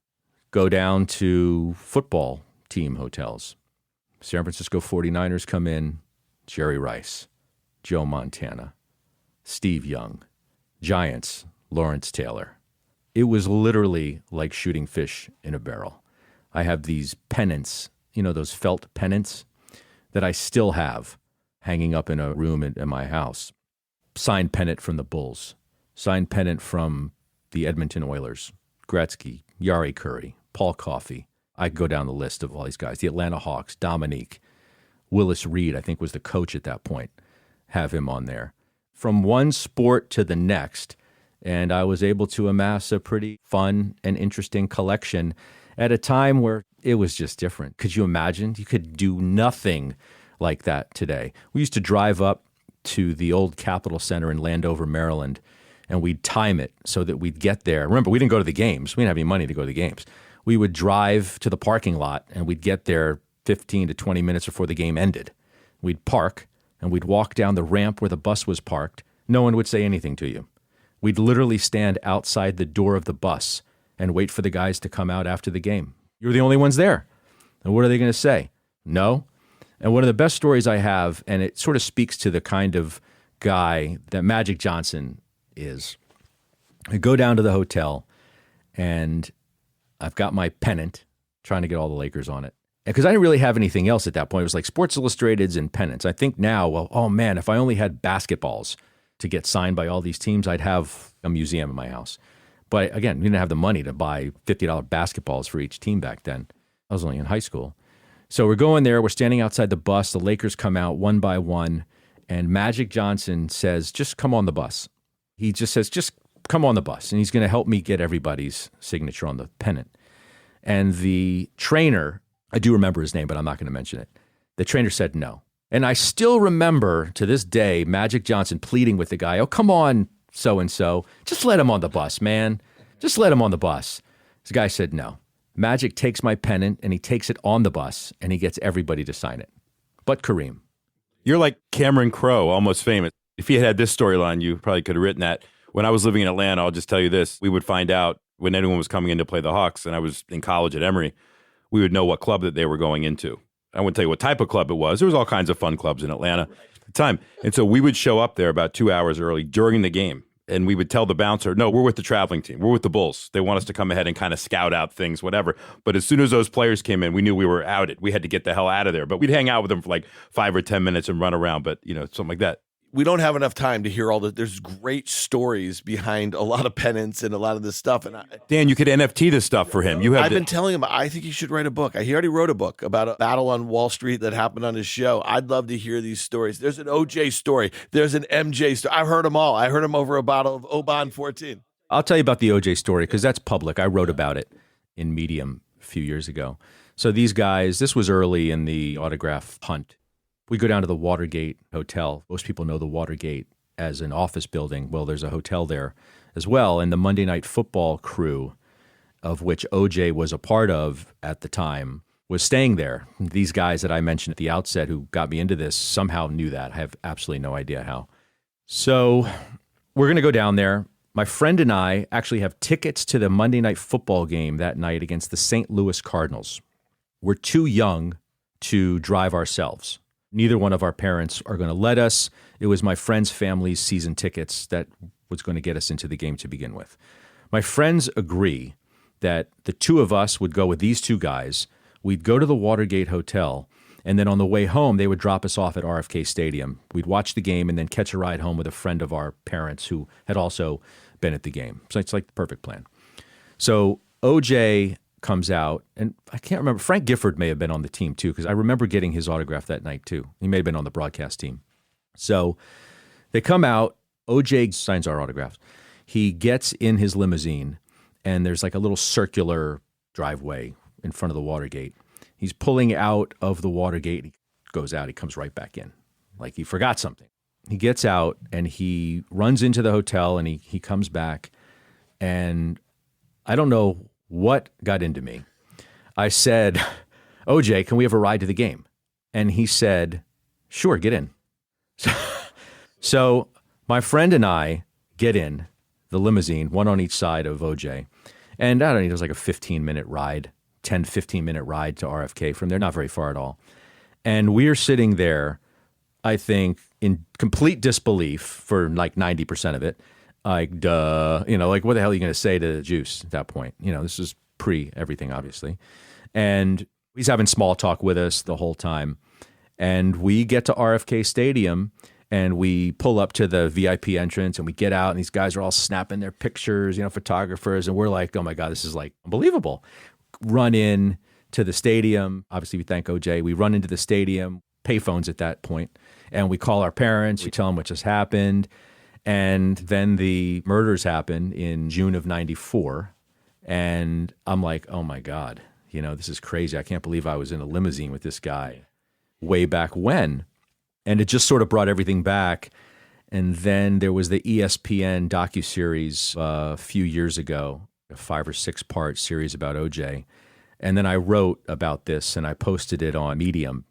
go down to football team hotels. San Francisco 49ers come in, Jerry Rice, Joe Montana, Steve Young, Giants, Lawrence Taylor. It was literally like shooting fish in a barrel. I have these pennants, those felt pennants that I still have hanging up in a room in my house. Signed pennant from the Bulls, signed pennant from the Edmonton Oilers, Gretzky, Yari Curry, Paul Coffey. I could go down the list of all these guys. The Atlanta Hawks, Dominique, Willis Reed, I think was the coach at that point, have him on there. From one sport to the next, and I was able to amass a pretty fun and interesting collection at a time where it was just different. Could you imagine? You could do nothing like that today. We used to drive up to the old Capitol Center in Landover, Maryland, and we'd time it so that we'd get there. Remember, we didn't go to the games. We didn't have any money to go to the games. We would drive to the parking lot, and we'd get there 15 to 20 minutes before the game ended. We'd park, and we'd walk down the ramp where the bus was parked. No one would say anything to you. We'd literally stand outside the door of the bus and wait for the guys to come out after the game. You're the only ones there. And what are they going to say? No. And one of the best stories I have, and it sort of speaks to the kind of guy that Magic Johnson is. I go down to the hotel, and I've got my pennant, trying to get all the Lakers on it. Because I didn't really have anything else at that point. It was like Sports Illustrateds and pennants. I think now, well, oh man, if I only had basketballs to get signed by all these teams, I'd have a museum in my house. But again, we didn't have the money to buy $50 basketballs for each team back then. I was only in high school. So we're going there. We're standing outside the bus. The Lakers come out one by one. And Magic Johnson says, just come on the bus. He just says, just come on the bus. And he's going to help me get everybody's signature on the pennant. And the trainer, I do remember his name, but I'm not going to mention it. The trainer said no. And I still remember to this day, Magic Johnson pleading with the guy, oh, come on, so-and-so. Just let him on the bus, man. Just let him on the bus. This guy said no. Magic takes my pennant, and he takes it on the bus, and he gets everybody to sign it. But Kareem. You're like Cameron Crowe, almost famous. If he had had this storyline, you probably could have written that. When I was living in Atlanta, I'll just tell you this. We would find out when anyone was coming in to play the Hawks, and I was in college at Emory, we would know what club that they were going into. I wouldn't tell you what type of club it was. There was all kinds of fun clubs in Atlanta at the time. And so we would show up there about 2 hours early during the game. And we would tell the bouncer, no, we're with the traveling team. We're with the Bulls. They want us to come ahead and kind of scout out things, whatever. But as soon as those players came in, we knew we were outed. We had to get the hell out of there. But we'd hang out with them for like 5 or 10 minutes and run around. But, something like that. We don't have enough time to hear all the. There's great stories behind a lot of pennants and a lot of this stuff. And Dan, you could NFT this stuff for him. I've been telling him I think he should write a book. He already wrote a book about a battle on Wall Street that happened on his show. I'd love to hear these stories. There's an OJ story. There's an MJ story. I've heard them all. I heard them over a bottle of Oban 14. I'll tell you about the OJ story because that's public. I wrote about it in Medium a few years ago. So these guys, this was early in the autograph hunt. We go down to the Watergate Hotel. Most people know the Watergate as an office building. Well, there's a hotel there as well. And the Monday Night Football crew, of which OJ was a part of at the time, was staying there. These guys that I mentioned at the outset who got me into this somehow knew that. I have absolutely no idea how. So we're going to go down there. My friend and I actually have tickets to the Monday Night Football game that night against the St. Louis Cardinals. We're too young to drive ourselves. Neither one of our parents are going to let us. It was my friend's family's season tickets that was going to get us into the game to begin with. My friends agree that the two of us would go with these two guys. We'd go to the Watergate Hotel, and then on the way home, they would drop us off at RFK Stadium. We'd watch the game and then catch a ride home with a friend of our parents who had also been at the game. So it's like the perfect plan. So OJ comes out, and I can't remember. Frank Gifford may have been on the team too, because I remember getting his autograph that night too. He may have been on the broadcast team. So they come out. OJ signs our autographs. He gets in his limousine, and there's like a little circular driveway in front of the Watergate. He's pulling out of the Watergate. He goes out. He comes right back in, like he forgot something. He gets out, and he runs into the hotel, and he comes back, and I don't know what got into me. I said, OJ, can we have a ride to the game? And he said, sure, get in. So my friend and I get in the limousine, one on each side of OJ. And I don't know, it was like a 15-minute ride, 10, 15-minute ride to RFK from there, not very far at all. And we're sitting there, I think, in complete disbelief for like 90% of it. Like, duh, like, what the hell are you going to say to Juice at that point? This is pre-everything, obviously. And he's having small talk with us the whole time. And we get to RFK Stadium, and we pull up to the VIP entrance, and we get out, and these guys are all snapping their pictures, photographers. And we're like, oh, my God, this is like unbelievable. Run in to the stadium. Obviously, we thank OJ. We run into the stadium, payphones at that point, and we call our parents. We tell them what just happened. And then the murders happen in June of 94. And I'm like, oh my God, this is crazy. I can't believe I was in a limousine with this guy way back when. And it just sort of brought everything back. And then there was the ESPN docuseries a few years ago, a 5 or 6 part series about OJ. And then I wrote about this and I posted it on Medium.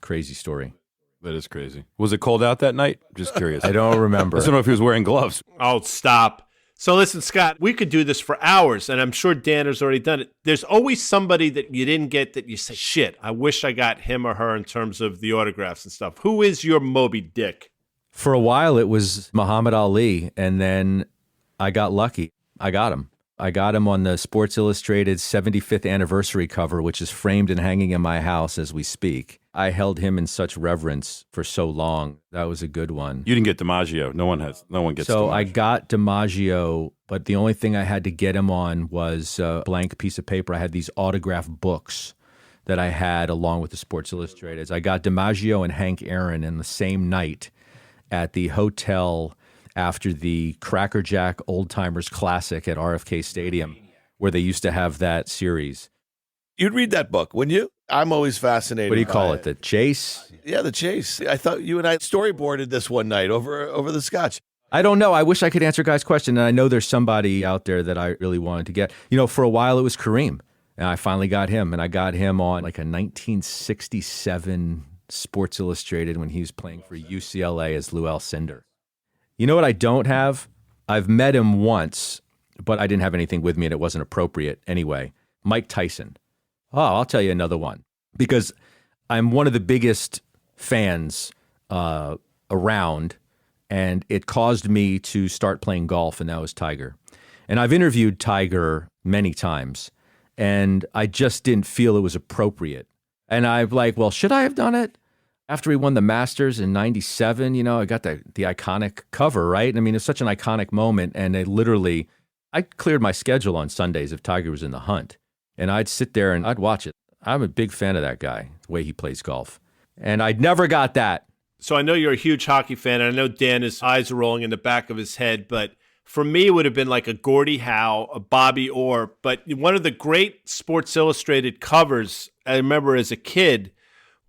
Crazy story. That is crazy. Was it cold out that night? Just curious. I don't remember. I don't know if he was wearing gloves. Oh, stop. So listen, Scott, we could do this for hours, and I'm sure Dan has already done it. There's always somebody that you didn't get that you say, shit, I wish I got him or her in terms of the autographs and stuff. Who is your Moby Dick? For a while, it was Muhammad Ali, and then I got lucky. I got him. I got him on the Sports Illustrated 75th anniversary cover, which is framed and hanging in my house as we speak. I held him in such reverence for so long. That was a good one. You didn't get DiMaggio. No one gets So DiMaggio. I got DiMaggio, but the only thing I had to get him on was a blank piece of paper. I had these autograph books that I had along with the Sports Illustrated. I got DiMaggio and Hank Aaron in the same night at the hotel after the Cracker Jack Old Timers Classic at RFK Stadium, where they used to have that series. You'd read that book, wouldn't you? I'm always fascinated. What do you call by it? The Chase? Yeah, the Chase. I thought you and I storyboarded this one night over the scotch. I don't know. I wish I could answer Guy's question, and I know there's somebody out there that I really wanted to get. For a while it was Kareem, and I finally got him, and I got him on like a 1967 Sports Illustrated when he was playing for UCLA as Lou Alcindor. You know what I don't have? I've met him once, but I didn't have anything with me and it wasn't appropriate anyway. Mike Tyson. Oh, I'll tell you another one because I'm one of the biggest fans around, and it caused me to start playing golf, and that was Tiger. And I've interviewed Tiger many times, and I just didn't feel it was appropriate. And I'm like, well, should I have done it? After he won the Masters in 97, I got the iconic cover, right? I mean, it's such an iconic moment. And I cleared my schedule on Sundays if Tiger was in the hunt. And I'd sit there and I'd watch it. I'm a big fan of that guy, the way he plays golf. And I never got that. So I know you're a huge hockey fan, and I know Dan, his eyes are rolling in the back of his head, but For me, it would have been like a Gordie Howe, a Bobby Orr. But one of the great Sports Illustrated covers I remember as a kid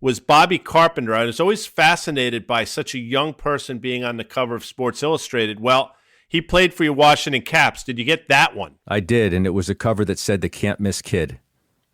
was Bobby Carpenter. I was always fascinated by such a young person being on the cover of Sports Illustrated. Well, he played for your Washington Caps. Did you get that one? I did, and it was a cover that said the can't miss kid.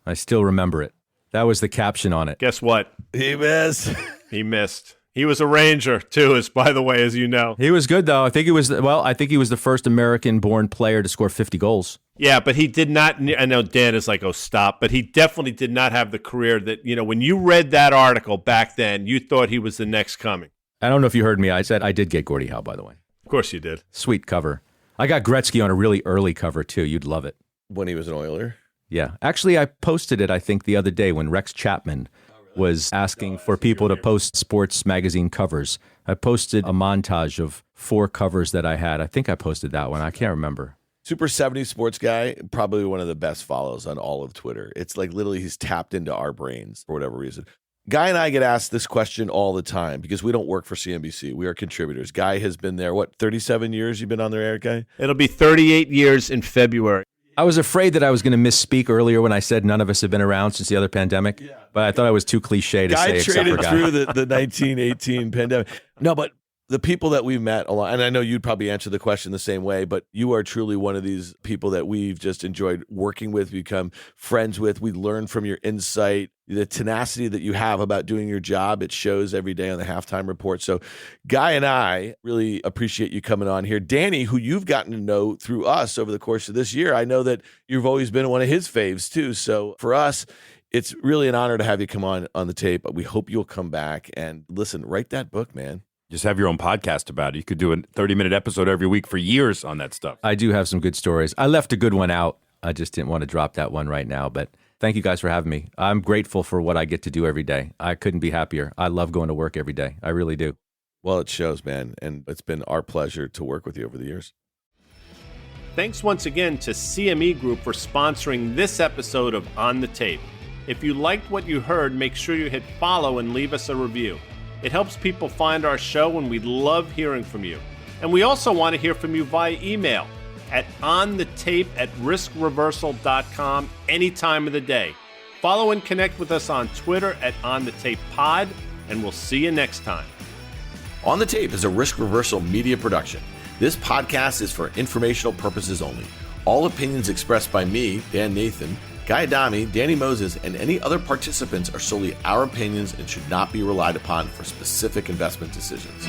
I still remember it. That was the caption on it. Guess what? He missed. He missed. He was a Ranger, too, by the way, as you know. He was good, though. I think he was the first American-born player to score 50 goals. Yeah, but he did not. I know Dan is like, oh, stop. But he definitely did not have the career that, when you read that article back then, you thought he was the next coming. I don't know if you heard me. I said I did get Gordie Howe, by the way. Of course you did. Sweet cover. I got Gretzky on a really early cover, too. You'd love it. When he was an Oiler? Yeah. Actually, I posted it, I think, the other day when Rex Chapman was asking for people to post sports magazine covers. I posted a montage of 4 covers that I had. I think I posted that one. I can't remember. Super 70 sports guy, probably one of the best follows on all of Twitter. It's like literally he's tapped into our brains for whatever reason. Guy and I get asked this question all the time because we don't work for CNBC. We are contributors. Guy has been there, 37 years you've been on there, Eric Guy? It'll be 38 years in February. I was afraid that I was going to misspeak earlier when I said none of us have been around since the other pandemic, but I thought I was too cliche to say except for Guy. Guy traded through the 1918 pandemic. No, but the people that we've met a lot, and I know you'd probably answer the question the same way, but you are truly one of these people that we've just enjoyed working with, become friends with. We learn from your insight, the tenacity that you have about doing your job. It shows every day on the halftime report. So Guy and I really appreciate you coming on here. Danny, who you've gotten to know through us over the course of this year, I know that you've always been one of his faves too. So for us, it's really an honor to have you come on the tape. We hope you'll come back and listen, write that book, man. Just have your own podcast about it. You could do a 30-minute episode every week for years on that stuff. I do have some good stories. I left a good one out. I just didn't want to drop that one right now, but thank you guys for having me. I'm grateful for what I get to do every day. I couldn't be happier. I love going to work every day. I really do. Well, it shows, man, and it's been our pleasure to work with you over the years. Thanks once again to CME Group for sponsoring this episode of On the Tape. If you liked what you heard, make sure you hit follow and leave us a review. It helps people find our show, and we love hearing from you. And we also want to hear from you via email at onthetape@riskreversal.com any time of the day. Follow and connect with us on Twitter at OnTheTapePod, and we'll see you next time. On the Tape is a Risk Reversal media production. This podcast is for informational purposes only. All opinions expressed by me, Dan Nathan, Guy Adami, Danny Moses, and any other participants are solely our opinions and should not be relied upon for specific investment decisions.